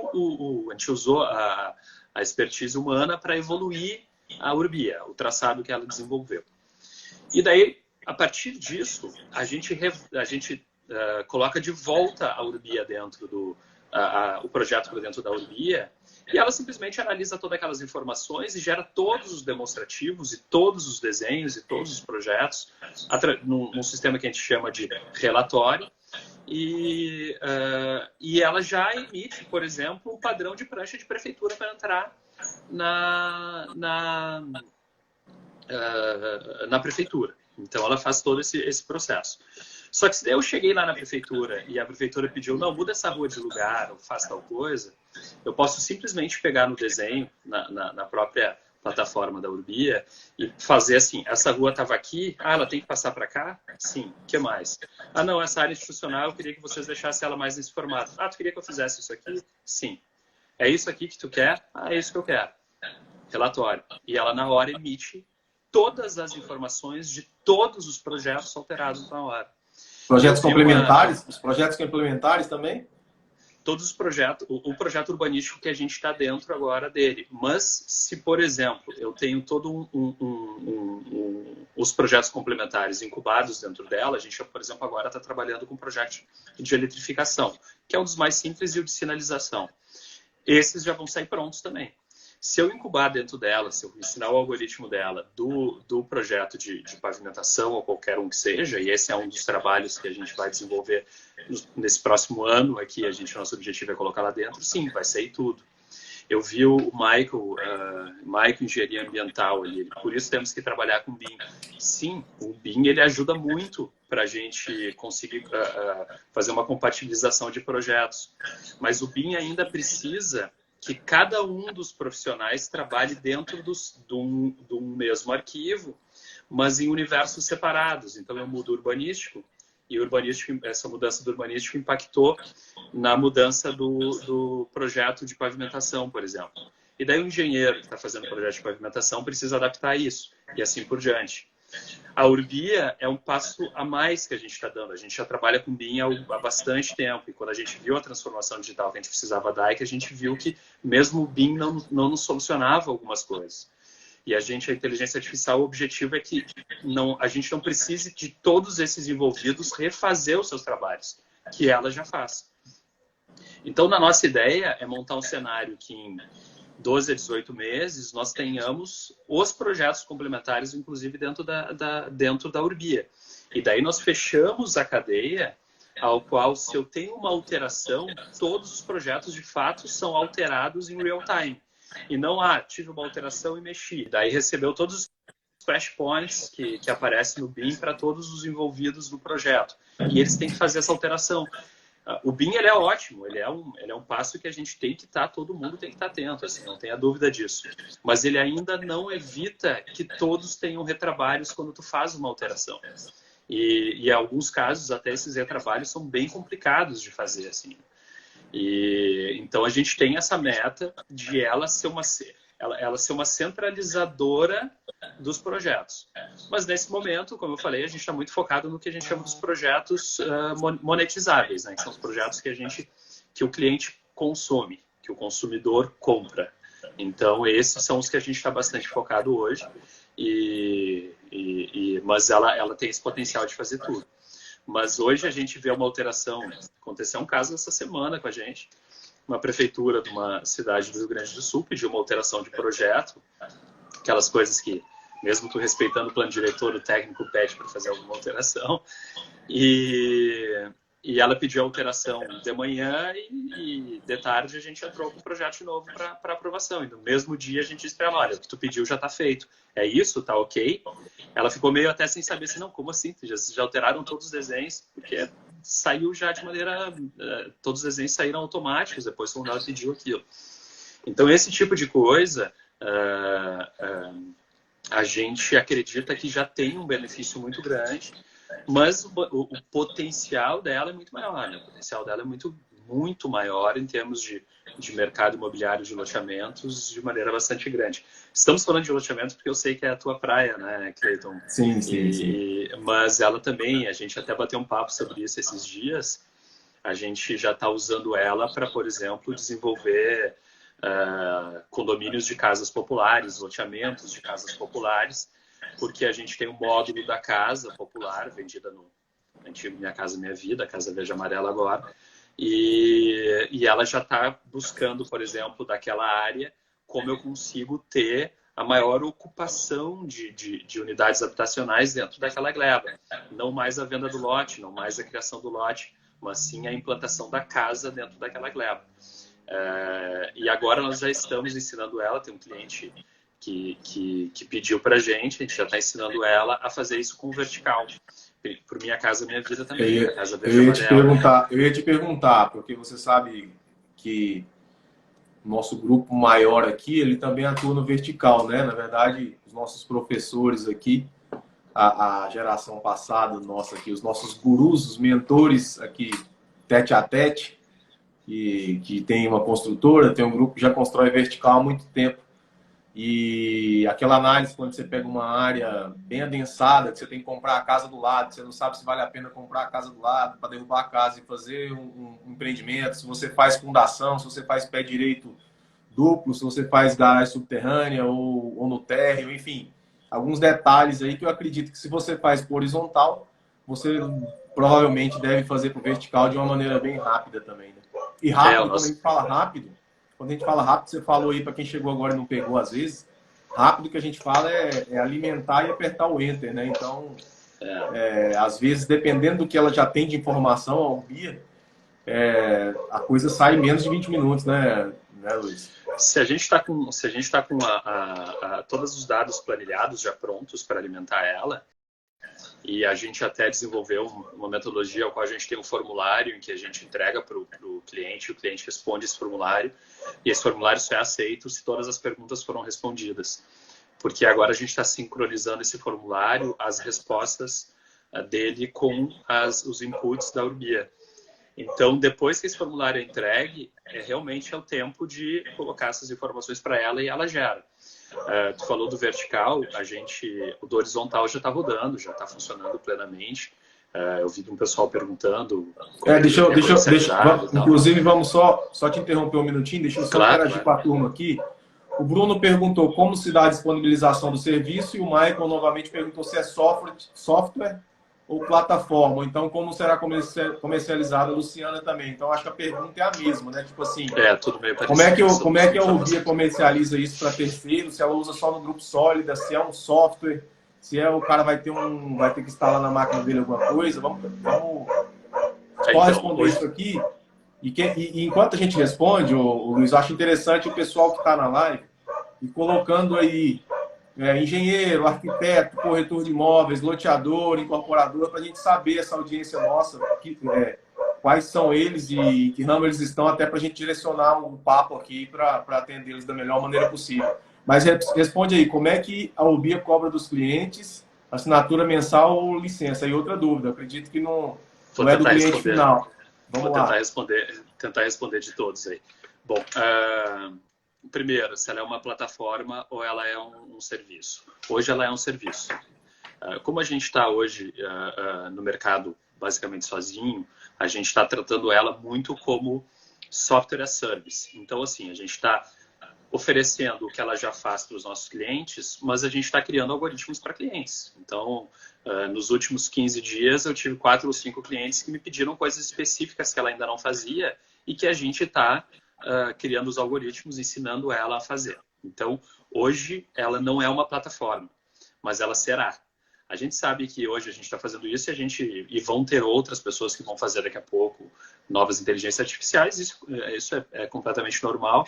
a gente usou a expertise humana para evoluir a Urbia, o traçado que ela desenvolveu. E daí, a partir disso, a gente coloca de volta a Urbia dentro o projeto para dentro da Urbia, e ela simplesmente analisa todas aquelas informações e gera todos os demonstrativos e todos os desenhos e todos os projetos num sistema que a gente chama de relatório. E ela já emite, por exemplo, um padrão de prancha de prefeitura para entrar na prefeitura. Então, ela faz todo esse processo. Só que se eu cheguei lá na prefeitura e a prefeitura pediu, não, muda essa rua de lugar ou faz tal coisa, eu posso simplesmente pegar no desenho, na própria plataforma da Urbia, e fazer assim, essa rua estava aqui, ela tem que passar para cá? Sim. O que mais? Não, essa área institucional, eu queria que vocês deixassem ela mais nesse formato. Tu queria que eu fizesse isso aqui? Sim. É isso aqui que tu quer? É isso que eu quero. Relatório. E ela, na hora, emite todas as informações de todos os projetos alterados na hora. Projetos complementares? Os projetos complementares também? Todos os projetos, o projeto urbanístico que a gente está dentro agora dele. Mas, se, por exemplo, eu tenho todo os projetos complementares incubados dentro dela, a gente, por exemplo, agora está trabalhando com um projeto de eletrificação, que é um dos mais simples, e o de sinalização. Esses já vão sair prontos também. Se eu incubar dentro dela, se eu ensinar o algoritmo dela do projeto de pavimentação ou qualquer um que seja, e esse é um dos trabalhos que a gente vai desenvolver nesse próximo ano, aqui nosso objetivo é colocar lá dentro, sim, vai sair tudo. Eu vi o Michael, Engenharia Ambiental, por isso temos que trabalhar com o BIM. Sim, o BIM ele ajuda muito para a gente conseguir fazer uma compatibilização de projetos, mas o BIM ainda precisa que cada um dos profissionais trabalhe dentro de um mesmo arquivo, mas em universos separados. Então, eu mudo o urbanístico, e essa mudança do urbanístico impactou na mudança do projeto de pavimentação, por exemplo. E daí o engenheiro que está fazendo o projeto de pavimentação precisa adaptar isso, e assim por diante. A Urbia é um passo a mais que a gente está dando. A gente já trabalha com BIM há bastante tempo, e quando a gente viu a transformação digital que a gente precisava dar, é que a gente viu que mesmo o BIM não nos solucionava algumas coisas. E a inteligência artificial, o objetivo é que a gente não precise de todos esses envolvidos refazer os seus trabalhos, que ela já faz. Então, na nossa ideia é montar um cenário que em 12 a 18 meses nós tenhamos os projetos complementares, inclusive dentro da Urbia. E daí nós fechamos a cadeia, ao qual, se eu tenho uma alteração, todos os projetos de fato são alterados em real time. E não, tive uma alteração e mexi. Daí recebeu todos os splash points que aparecem no BIM para todos os envolvidos no projeto. E eles têm que fazer essa alteração. O BIM ele é ótimo, ele é um passo que a gente tem que estar, todo mundo tem que estar atento, assim, não tenha dúvida disso. Mas ele ainda não evita que todos tenham retrabalhos quando tu faz uma alteração. E em alguns casos, até esses retrabalhos são bem complicados de fazer, assim. Então a gente tem essa meta de ela ser uma centralizadora dos projetos. Mas nesse momento, como eu falei, a gente está muito focado no que a gente chama dos projetos monetizáveis, né? Que são os projetos que o cliente consome, que o consumidor compra. Então esses são os que a gente está bastante focado hoje, mas ela tem esse potencial de fazer tudo. Mas hoje a gente vê uma alteração. Aconteceu um caso essa semana com a gente. Uma prefeitura de uma cidade do Rio Grande do Sul pediu uma alteração de projeto. Aquelas coisas que, mesmo tu respeitando o plano diretor, o técnico pede para fazer alguma alteração. E ela pediu a alteração de manhã e de tarde a gente entrou com um projeto de novo para aprovação. E no mesmo dia a gente disse para ela, olha, o que tu pediu já está feito. É isso? Tá ok? Ela ficou meio até sem saber se não, como assim? Já alteraram todos os desenhos? Porque saiu já de maneira... todos os desenhos saíram automáticos depois quando ela pediu aquilo. Então esse tipo de coisa... a gente acredita que já tem um benefício muito grande, mas o potencial dela é muito maior, né? O potencial dela é muito maior em termos de mercado imobiliário de loteamentos de maneira bastante grande. Estamos falando de loteamentos porque eu sei que é a tua praia, né, Cleiton? Sim. Mas ela também, a gente até bateu um papo sobre isso esses dias, a gente já está usando ela para, por exemplo, desenvolver condomínios de casas populares, loteamentos de casas populares, porque a gente tem um módulo da casa popular, vendida no antigo Minha Casa Minha Vida, a Casa Verde Amarela agora, e ela já está buscando, por exemplo, daquela área, como eu consigo ter a maior ocupação de unidades habitacionais dentro daquela gleba. Não mais a venda do lote, não mais a criação do lote, mas sim a implantação da casa dentro daquela gleba. E agora nós já estamos ensinando ela, tem um cliente que pediu para a gente já está ensinando ela a fazer isso com vertical. Por Minha Casa Minha Vida também. Eu ia te perguntar, porque você sabe que o nosso grupo maior aqui, ele também atua no vertical, né? Na verdade, os nossos professores aqui, a geração passada nossa aqui, os nossos gurus, os mentores aqui, tete a tete, que tem uma construtora, tem um grupo que já constrói vertical há muito tempo. E aquela análise, quando você pega uma área bem adensada, que você tem que comprar a casa do lado, você não sabe se vale a pena comprar a casa do lado para derrubar a casa e fazer um empreendimento, se você faz fundação, se você faz pé direito duplo, se você faz garagem subterrânea ou no térreo, enfim, alguns detalhes aí que eu acredito que se você faz por horizontal, você provavelmente deve fazer por vertical de uma maneira bem rápida também, né? E rápido, quando a gente fala rápido, você falou aí para quem chegou agora e não pegou às vezes, rápido que a gente fala é alimentar e apertar o enter, né? Então, às vezes, dependendo do que ela já tem de informação, a Urbia, a coisa sai em menos de 20 minutos, né, né, Luiz? Se a gente está com todos os dados planilhados já prontos para alimentar ela, e a gente até desenvolveu uma metodologia ao qual a gente tem um formulário em que a gente entrega para o cliente responde esse formulário, e esse formulário só é aceito se todas as perguntas foram respondidas. Porque agora a gente está sincronizando esse formulário, as respostas dele com os inputs da Urbia. Então, depois que esse formulário é entregue, realmente é o tempo de colocar essas informações para ela e ela gera. Tu falou do vertical, o do horizontal já está rodando, já está funcionando plenamente. Eu vi um pessoal perguntando. Inclusive, vamos só te interromper um minutinho, deixa eu só interagir com a turma aqui. O Bruno perguntou como se dá a disponibilização do serviço e o Michael novamente perguntou se é software ou plataforma, ou então como será comercializada. A Luciana também. Então acho que a pergunta é a mesma, né? Tipo assim, tudo meio parecido. Como é que a Urbia comercializa isso para terceiros? Se ela usa só no grupo Sólida, se é um software, se é o cara vai ter que instalar na máquina dele alguma coisa. Vamos só responder isso aqui. E enquanto a gente responde, o Luiz, eu acho interessante o pessoal que está na live e colocando aí engenheiro, arquiteto, corretor de imóveis, loteador, incorporador, para a gente saber, essa audiência nossa, quais são eles e que ramo eles estão, até para a gente direcionar um papo aqui para atendê-los da melhor maneira possível. Mas responde aí, como é que a Urbia cobra dos clientes assinatura mensal ou licença? E outra dúvida, acredito que não é do cliente final. Vou tentar responder de todos aí. Bom, primeiro, se ela é uma plataforma ou ela é um serviço. Hoje ela é um serviço. Como a gente está hoje no mercado basicamente sozinho, a gente está tratando ela muito como software as service. Então, assim, a gente está oferecendo o que ela já faz para os nossos clientes, mas a gente está criando algoritmos para clientes. Então, nos últimos 15 dias, eu tive 4 ou 5 clientes que me pediram coisas específicas que ela ainda não fazia e que a gente está criando os algoritmos, ensinando ela a fazer. Então, hoje, ela não é uma plataforma, mas ela será. A gente sabe que hoje a gente está fazendo isso e vão ter outras pessoas que vão fazer daqui a pouco novas inteligências artificiais. Isso é completamente normal.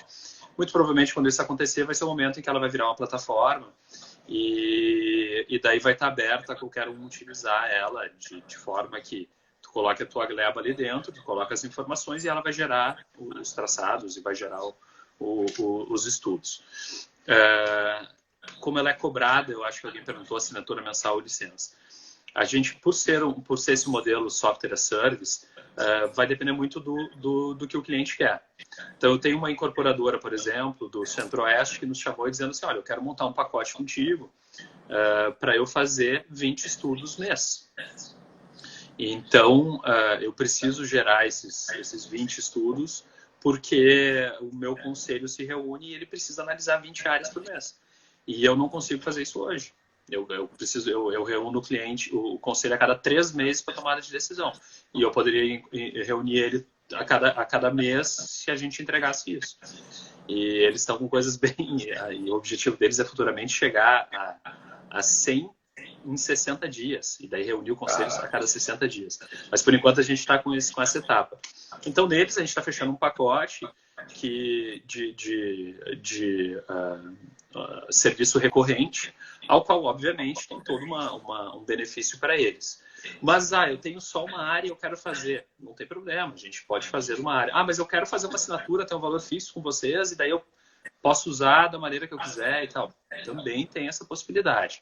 Muito provavelmente, quando isso acontecer, vai ser o momento em que ela vai virar uma plataforma e daí vai estar aberta a qualquer um utilizar ela de forma que tu coloque a tua gleba ali dentro, tu coloca as informações e ela vai gerar os traçados e vai gerar os estudos. Como ela é cobrada, eu acho que alguém perguntou, assinatura mensal ou licença. A gente, por ser esse modelo software as service, vai depender muito do que o cliente quer. Então, eu tenho uma incorporadora, por exemplo, do Centro-Oeste, que nos chamou dizendo assim, olha, eu quero montar um pacote contigo para eu fazer 20 estudos mês. Então, eu preciso gerar esses 20 estudos, porque o meu conselho se reúne e ele precisa analisar 20 áreas por mês. E eu não consigo fazer isso hoje. Eu reúno o cliente, o conselho a cada 3 meses para tomada de decisão. E eu poderia reunir ele a cada mês se a gente entregasse isso. E eles estão com coisas bem... E o objetivo deles é futuramente chegar a 100 em 60 dias. E daí reunir o conselho a cada 60 dias. Mas por enquanto a gente está com essa etapa. Então neles a gente está fechando um pacote de serviço recorrente, ao qual, obviamente, tem todo um benefício para eles. Mas, eu tenho só uma área e eu quero fazer. Não tem problema, a gente pode fazer uma área. Mas eu quero fazer uma assinatura, ter um valor fixo com vocês, e daí eu posso usar da maneira que eu quiser e tal. Também tem essa possibilidade.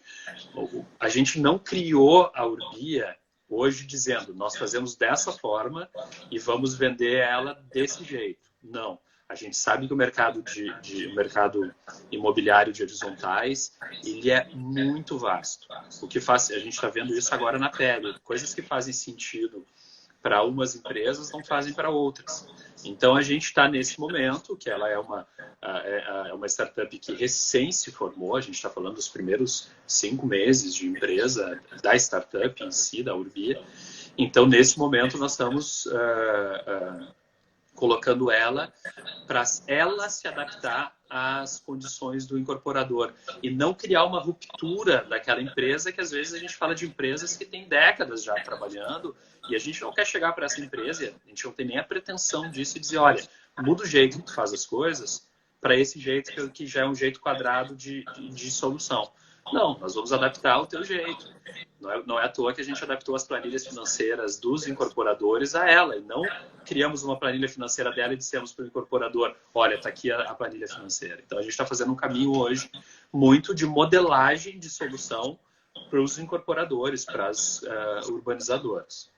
A gente não criou a Urbia hoje dizendo, nós fazemos dessa forma e vamos vender ela desse jeito. Não. A gente sabe que o mercado o mercado imobiliário de horizontais, ele é muito vasto. O que faz, a gente está vendo isso agora na pele. Coisas que fazem sentido para umas empresas não fazem para outras. Então a gente está nesse momento, que ela é uma startup que recém se formou, a gente está falando dos primeiros 5 meses de empresa da startup em si, da Urbia. Então nesse momento nós estamos colocando ela para ela se adaptar às condições do incorporador e não criar uma ruptura daquela empresa, que às vezes a gente fala de empresas que têm décadas já trabalhando e a gente não quer chegar para essa empresa, a gente não tem nem a pretensão disso e dizer, olha, muda o jeito que tu faz as coisas para esse jeito que já é um jeito quadrado de solução. Não, nós vamos adaptar ao teu jeito. Não é à toa que a gente adaptou as planilhas financeiras dos incorporadores a ela. E não criamos uma planilha financeira dela e dissemos para o incorporador, olha, está aqui a planilha financeira. Então, a gente está fazendo um caminho hoje muito de modelagem de solução para os incorporadores, para as urbanizadoras.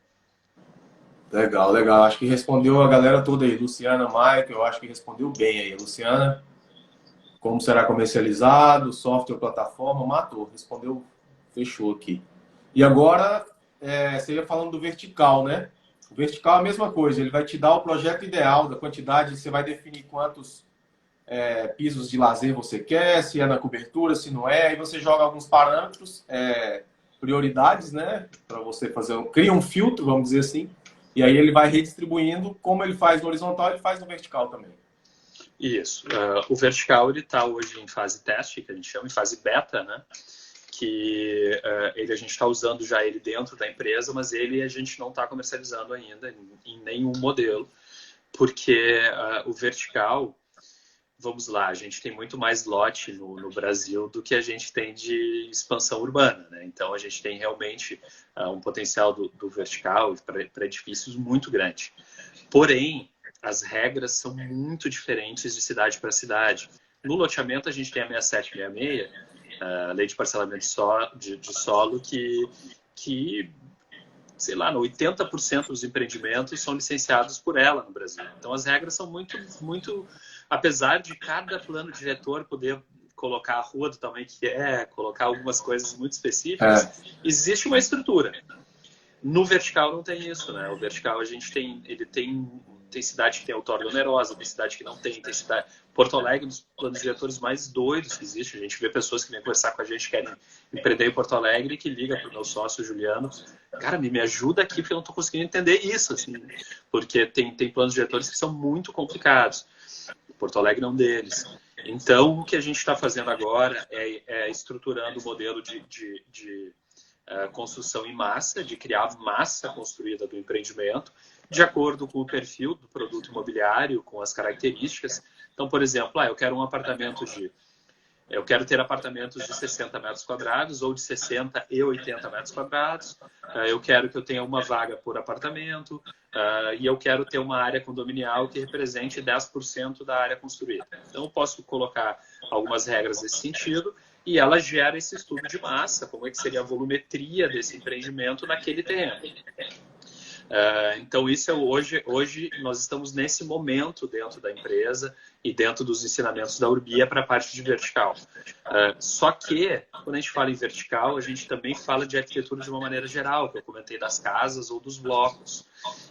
Legal, legal. Acho que respondeu a galera toda aí. Luciana, Michael, eu acho que respondeu bem aí. Luciana, como será comercializado, software, plataforma, matou. Respondeu, fechou aqui. E agora, você ia falando do vertical, né? O vertical é a mesma coisa. Ele vai te dar o projeto ideal da quantidade. Você vai definir quantos pisos de lazer você quer, se é na cobertura, se não é. Aí você joga alguns parâmetros, prioridades, né? Para você fazer, cria um filtro, vamos dizer assim. E aí ele vai redistribuindo, como ele faz no horizontal, ele faz no vertical também. Isso. O vertical ele está hoje em fase teste, que a gente chama, em fase beta, né? Que a gente está usando já ele dentro da empresa, mas a gente não está comercializando ainda em nenhum modelo, porque o vertical, vamos lá, a gente tem muito mais lote no Brasil do que a gente tem de expansão urbana, né? Então a gente tem realmente um potencial do vertical para edifícios muito grande. Porém, as regras são muito diferentes de cidade para cidade. No loteamento a gente tem a 6766, a lei de parcelamento de solo, que sei lá, 80% dos empreendimentos são licenciados por ela no Brasil. Então as regras são muito, apesar de cada plano diretor poder colocar a rua do tamanho que colocar algumas coisas muito específicas, existe uma estrutura. No vertical não tem isso, né? O vertical a gente tem cidade que tem outorga onerosa, tem cidade que não tem cidade... Porto Alegre, um dos planos diretores mais doidos que existe. A gente vê pessoas que vêm conversar com a gente, querem empreender em Porto Alegre, que liga para o meu sócio, Juliano, cara, me ajuda aqui, porque eu não estou conseguindo entender isso, assim, porque tem planos diretores que são muito complicados. Porto Alegre é um deles. Então, o que a gente está fazendo agora é estruturando o modelo de construção em massa, de criar massa construída do empreendimento, de acordo com o perfil do produto imobiliário, com as características. Então, por exemplo, eu quero eu quero ter apartamentos de 60 metros quadrados ou de 60 e 80 metros quadrados. Eu quero que eu tenha uma vaga por apartamento e eu quero ter uma área condominial que represente 10% da área construída. Então, eu posso colocar algumas regras nesse sentido e ela gera esse estudo de massa, como é que seria a volumetria desse empreendimento naquele terreno. Então, isso hoje nós estamos nesse momento dentro da empresa e dentro dos ensinamentos da Urbia para a parte de vertical. Só que, quando a gente fala em vertical, a gente também fala de arquitetura de uma maneira geral, que eu comentei das casas ou dos blocos.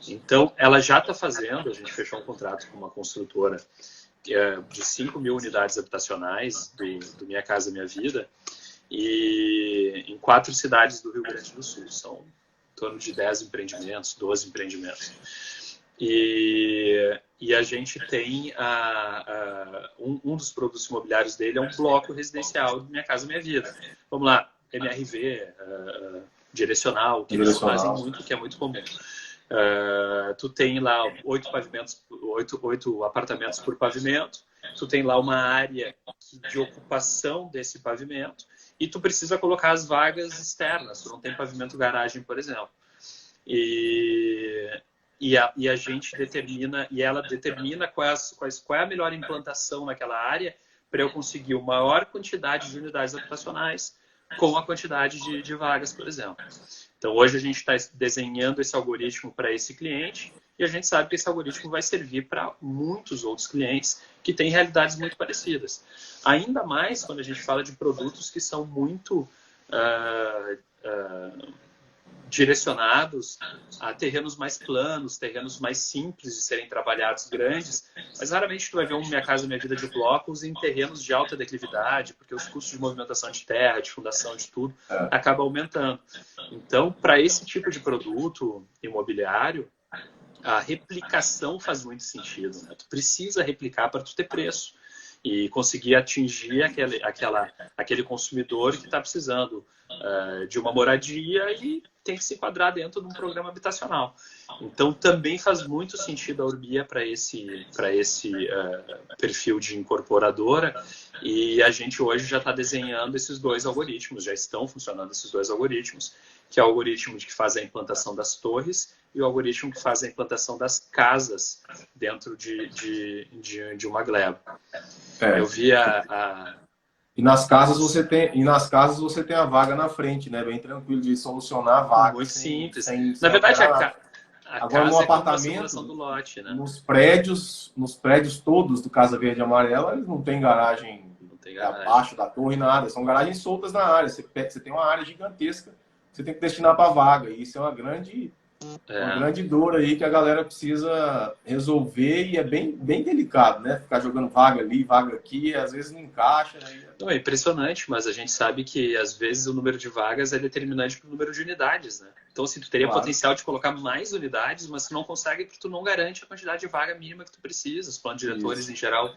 Então, ela já está fazendo, a gente fechou um contrato com uma construtora de 5.000 unidades habitacionais do Minha Casa Minha Vida, e em 4 cidades do Rio Grande do Sul. São em torno de 10 empreendimentos, 12 empreendimentos. E a gente tem um dos produtos imobiliários dele é um bloco residencial do Minha Casa Minha Vida. Vamos lá, MRV, direcional, que eles fazem muito, que é muito comum. Tu tem lá 8 apartamentos por pavimento, tu tem lá uma área de ocupação desse pavimento e tu precisa colocar as vagas externas, tu não tem pavimento garagem, por exemplo. E a gente determina, e ela determina qual é a melhor implantação naquela área para eu conseguir uma maior quantidade de unidades habitacionais com a quantidade de vagas, por exemplo. Então, hoje a gente está desenhando esse algoritmo para esse cliente e a gente sabe que esse algoritmo vai servir para muitos outros clientes que têm realidades muito parecidas. Ainda mais quando a gente fala de produtos que são muito direcionados a terrenos mais planos, terrenos mais simples de serem trabalhados, grandes, mas raramente tu vai ver um Minha Casa Minha Vida de blocos em terrenos de alta declividade, porque os custos de movimentação de terra, de fundação, de tudo, acaba aumentando. Então, para esse tipo de produto imobiliário, a replicação faz muito sentido, né? Tu precisa replicar para tu ter preço e conseguir atingir aquele consumidor que está precisando de uma moradia e tem que se enquadrar dentro de um programa habitacional. Então, também faz muito sentido a Urbia para esse perfil de incorporadora, e a gente hoje já está desenhando esses dois algoritmos, já estão funcionando esses dois algoritmos, que é o algoritmo que faz a implantação das torres e o algoritmo que faz a implantação das casas dentro de uma gleba. Eu vi E nas casas você tem a vaga na frente, né? Bem tranquilo de solucionar a vaga. Muito simples. Sem Na verdade, alterar. A Agora, casa no é como a apartamento, simulação do lote, né? nos prédios todos do Casa Verde e Amarela, eles não tem garagem, abaixo da torre, nada. São garagens soltas na área. Você tem uma área gigantesca que você tem que destinar para vaga. E isso é uma grande dor aí que a galera precisa resolver, e é bem delicado, né? Ficar jogando vaga ali, vaga aqui, às vezes não encaixa. Né? Não, é impressionante, mas a gente sabe que às vezes o número de vagas é determinante para o número de unidades, né? Então, assim, tu teria potencial de colocar mais unidades, mas tu não consegue porque tu não garante a quantidade de vaga mínima que tu precisa. Os planos diretores, em geral,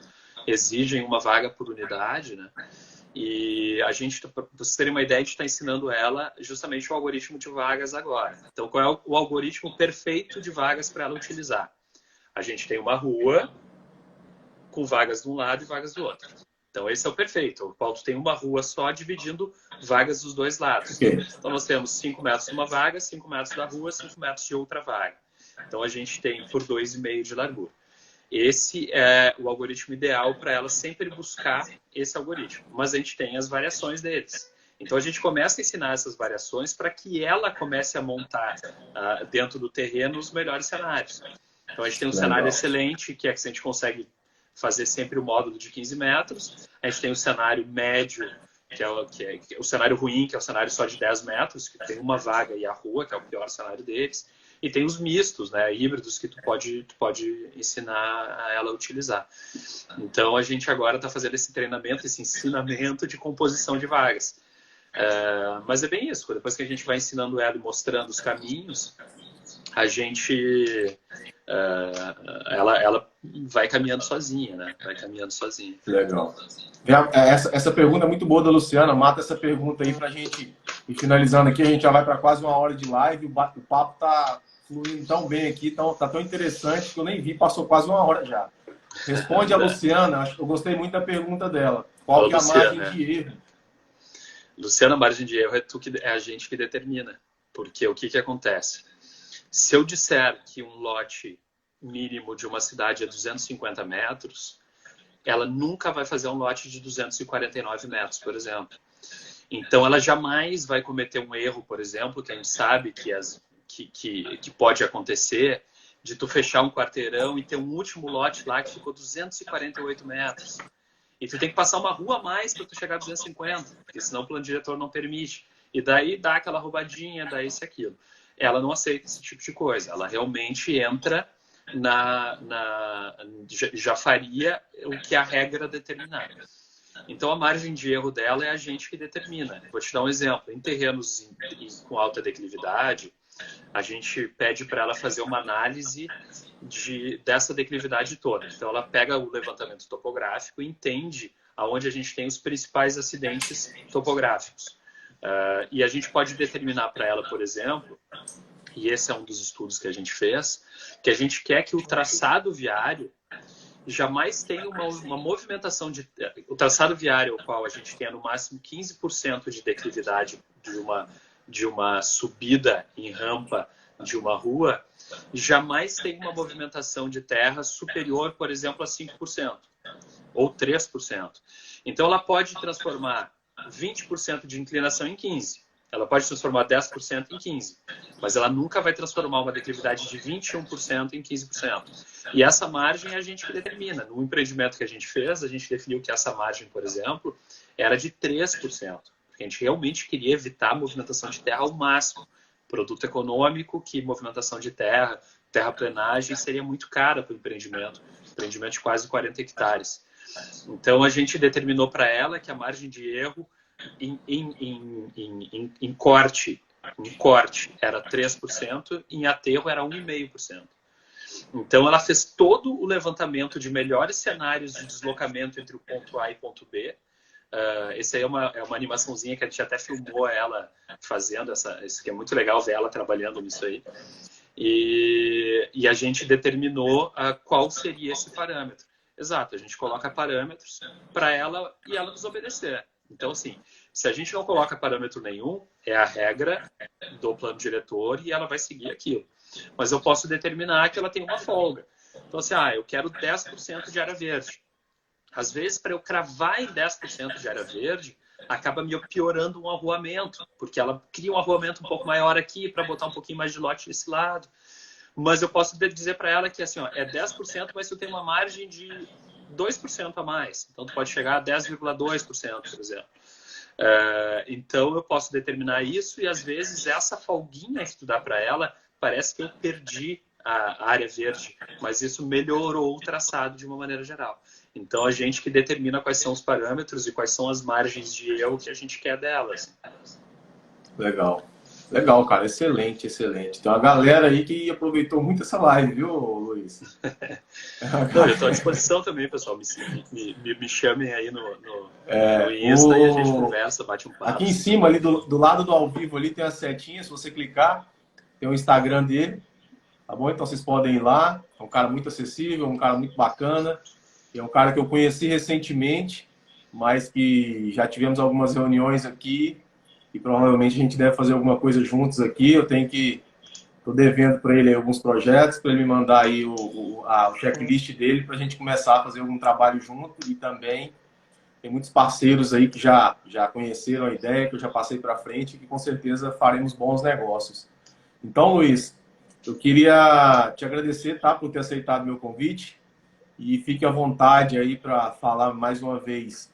exigem uma vaga por unidade, né? E a gente, para vocês terem uma ideia, a gente está ensinando ela justamente o algoritmo de vagas agora. Então, qual é o algoritmo perfeito de vagas para ela utilizar? A gente tem uma rua com vagas de um lado e vagas do outro. Então, esse é o perfeito. O qual tu tem uma rua só dividindo vagas dos dois lados. Então, nós temos 5 metros de uma vaga, 5 metros da rua, 5 metros de outra vaga. Então, a gente tem por 2,5 de largura. Esse é o algoritmo ideal para ela sempre buscar esse algoritmo. Mas a gente tem as variações deles. Então, a gente começa a ensinar essas variações para que ela comece a montar dentro do terreno os melhores cenários. Então, a gente tem um cenário excelente, que é que a gente consegue fazer sempre o módulo de 15 metros. A gente tem o cenário médio, que é o cenário ruim, que é o cenário só de 10 metros, que tem uma vaga e a rua, que é o pior cenário deles. E tem os mistos, né, híbridos, que tu pode ensinar a ela a utilizar. Então, a gente agora está fazendo esse treinamento, esse ensinamento de composição de vagas. Mas é bem isso, depois que a gente vai ensinando ela e mostrando os caminhos, a gente... ela vai caminhando sozinha, né? Vai caminhando sozinha. Legal. Essa pergunta é muito boa da Luciana. Mata essa pergunta aí pra gente ir finalizando aqui. A gente já vai para quase 1 hora de live. O papo tá fluindo tão bem aqui, tá tão interessante que eu nem vi, passou quase 1 hora já. Responde a Luciana. Eu gostei muito da pergunta dela. Qual que é a margem de erro? Luciana, a margem de erro é a gente que determina. Porque o que acontece? Se eu disser que um lote mínimo de uma cidade é 250 metros, ela nunca vai fazer um lote de 249 metros, por exemplo. Então, ela jamais vai cometer um erro, por exemplo, que a gente sabe que pode acontecer, de tu fechar um quarteirão e ter um último lote lá que ficou 248 metros. E tu tem que passar uma rua a mais para tu chegar a 250, porque senão o plano diretor não permite. E daí dá aquela roubadinha, dá isso e aquilo. Ela não aceita esse tipo de coisa. Ela realmente entra já faria o que a regra determinar. Então, a margem de erro dela é a gente que determina. Vou te dar um exemplo. Em terrenos com alta declividade, a gente pede para ela fazer uma análise dessa declividade toda. Então, ela pega o levantamento topográfico e entende aonde a gente tem os principais acidentes topográficos. E a gente pode determinar para ela, por exemplo, e esse é um dos estudos que a gente fez, que a gente quer que o traçado viário jamais tenha uma movimentação o traçado viário, ao qual a gente tenha no máximo 15% de declividade de uma subida em rampa de uma rua, jamais tem uma movimentação de terra superior, por exemplo, a 5% ou 3%. Então, ela pode transformar 20% de inclinação em 15%. Ela pode transformar 10% em 15%, mas ela nunca vai transformar uma declividade de 21% em 15%. E essa margem é a gente que determina. No empreendimento que a gente fez, a gente definiu que essa margem, por exemplo, era de 3%. Porque a gente realmente queria evitar a movimentação de terra ao máximo. Produto econômico, que movimentação de terra, terraplenagem seria muito cara para o empreendimento. Empreendimento de quase 40 hectares. Então, a gente determinou para ela que a margem de erro em corte era 3%, em aterro era 1,5%. Então, ela fez todo o levantamento de melhores cenários de deslocamento entre o ponto A e o ponto B. Esse aí é uma animaçãozinha que a gente até filmou ela fazendo, isso que é muito legal ver ela trabalhando nisso aí. E a gente determinou qual seria esse parâmetro. Exato, a gente coloca parâmetros para ela e ela nos obedecer. Então, assim, se a gente não coloca parâmetro nenhum, é a regra do plano diretor e ela vai seguir aquilo. Mas eu posso determinar que ela tem uma folga. Então, assim, eu quero 10% de área verde. Às vezes, para eu cravar em 10% de área verde, acaba me piorando um arruamento, porque ela cria um arruamento um pouco maior aqui para botar um pouquinho mais de lote desse lado. Mas eu posso dizer para ela que assim, é 10%, mas eu tenho uma margem de 2% a mais. Então, tu pode chegar a 10,2%, por exemplo. Então, eu posso determinar isso e, às vezes, essa folguinha que tu dá para ela, parece que eu perdi a área verde, mas isso melhorou o traçado de uma maneira geral. Então, a gente que determina quais são os parâmetros e quais são as margens de erro que a gente quer delas. Legal. Legal, cara. Excelente, excelente. Então, a galera aí que aproveitou muito essa live, viu, Luiz? Não, eu estou à disposição também, pessoal. Me chamem aí no Insta e a gente conversa, bate um papo. Aqui em cima, ali do lado do ao vivo, ali tem a setinha. Se você clicar, tem o Instagram dele. Tá bom? Então, vocês podem ir lá. É um cara muito acessível, um cara muito bacana. É um cara que eu conheci recentemente, mas que já tivemos algumas reuniões aqui e provavelmente a gente deve fazer alguma coisa juntos aqui. Estou devendo para ele alguns projetos, para ele me mandar aí o checklist dele para a gente começar a fazer algum trabalho junto. E também tem muitos parceiros aí que já conheceram a ideia, que eu já passei para frente e que com certeza faremos bons negócios. Então, Luiz, eu queria te agradecer, tá, por ter aceitado meu convite. E fique à vontade aí para falar mais uma vez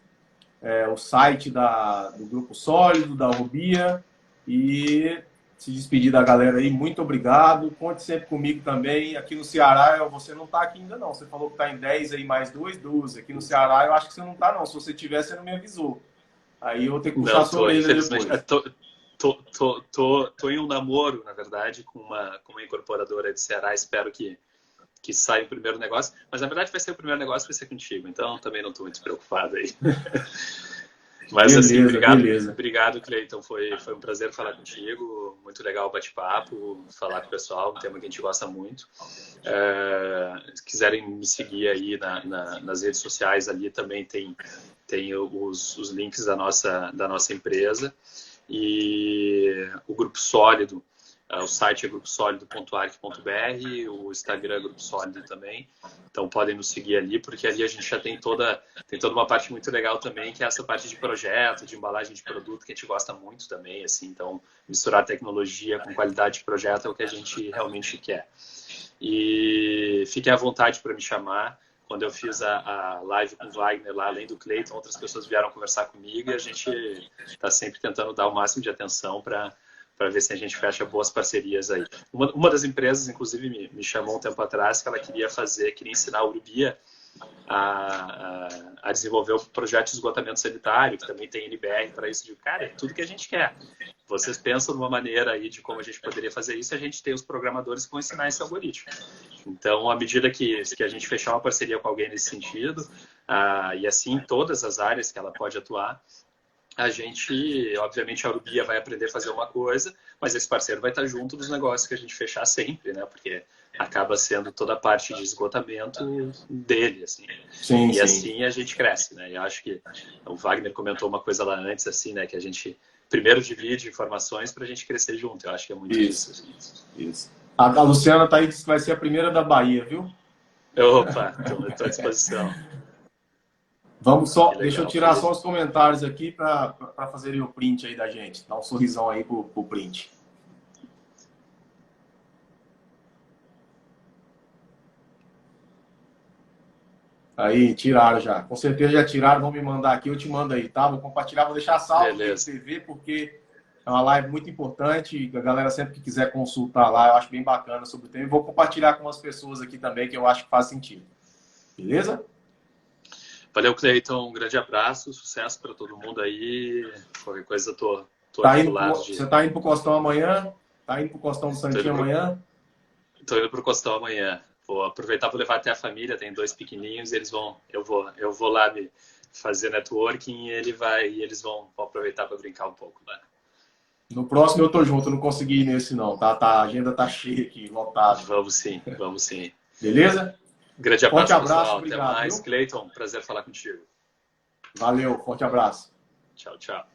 o site do Grupo Sólido, da Rubia, e se despedir da galera aí. Muito obrigado. Conte sempre comigo também. Aqui no Ceará, você não está aqui ainda não. Você falou que está em 10 aí, mais 2, 12. Aqui no Ceará, eu acho que você não está não. Se você tivesse, você não me avisou. Aí eu vou ter que puxar a sua orelha depois. Tô em um namoro, na verdade, com uma incorporadora de Ceará. Espero que saia o primeiro negócio. Mas, na verdade, vai ser o primeiro negócio, vai ser contigo. Então, também não estou muito preocupado aí. Mas, beleza, assim, beleza. Obrigado, Cleiton. Foi um prazer falar contigo. Muito legal o bate-papo, falar com o pessoal, um tema que a gente gosta muito. Se quiserem me seguir aí nas redes sociais, ali também tem os links da nossa empresa. E o Grupo Sólido, o site é gruposolido.arc.br, o Instagram é Grupo Sólido também. Então podem nos seguir ali, porque ali a gente já tem toda uma parte muito legal também, que é essa parte de projeto, de embalagem de produto, que a gente gosta muito também, assim. Então, misturar tecnologia com qualidade de projeto é o que a gente realmente quer. E fiquem à vontade para me chamar. Quando eu fiz a live com o Wagner lá, além do Cleiton, outras pessoas vieram conversar comigo e a gente está sempre tentando dar o máximo de atenção para ver se a gente fecha boas parcerias aí. Uma das empresas, inclusive, me chamou um tempo atrás que ela queria ensinar a Urbia a desenvolver o projeto de esgotamento sanitário, que também tem NBR para isso. Cara, é tudo que a gente quer. Vocês pensam numa maneira aí de como a gente poderia fazer isso, a gente tem os programadores que vão ensinar esse algoritmo. Então, à medida que a gente fechar uma parceria com alguém nesse sentido, e assim em todas as áreas que ela pode atuar, a gente, obviamente, a Urbia vai aprender a fazer uma coisa, mas esse parceiro vai estar junto dos negócios que a gente fechar sempre, né? Porque acaba sendo toda a parte de esgotamento dele, assim. Sim, sim. Assim a gente cresce, né? E eu acho que o Wagner comentou uma coisa lá antes, assim, né? Que a gente primeiro divide informações para a gente crescer junto. Eu acho que é muito isso. Assim. Isso. A Luciana tá aí, disse que vai ser a primeira da Bahia, viu? Opa, estou à disposição. Vamos só, deixa eu tirar só os comentários aqui para fazerem o print aí da gente. Dá um sorrisão aí pro print. Aí, tiraram já. Com certeza já tiraram, vão me mandar aqui, eu te mando aí, tá? Vou compartilhar, vou deixar salvo no TV, porque é uma live muito importante. A galera sempre que quiser consultar lá, eu acho bem bacana sobre o tema. Vou compartilhar com as pessoas aqui também, que eu acho que faz sentido. Beleza? Valeu, Cleiton. Um grande abraço, sucesso para todo mundo aí. Qualquer coisa, tô tá aqui do lado. Você tá indo pro Costão amanhã? Tá indo pro Costão do Santinho amanhã? Tô indo pro Costão amanhã. Vou aproveitar para levar até a família, tem 2 pequenininhos, eu vou lá me fazer networking e eles vão aproveitar para brincar um pouco, né? No próximo eu tô junto, eu não consegui ir nesse não, tá? A agenda tá cheia aqui, lotada. Vamos sim, vamos sim. Beleza? Grande Forte abraço, abraço, pessoal. obrigado, Até mais. viu? Cleiton, prazer falar contigo. Valeu, forte abraço. Tchau, tchau.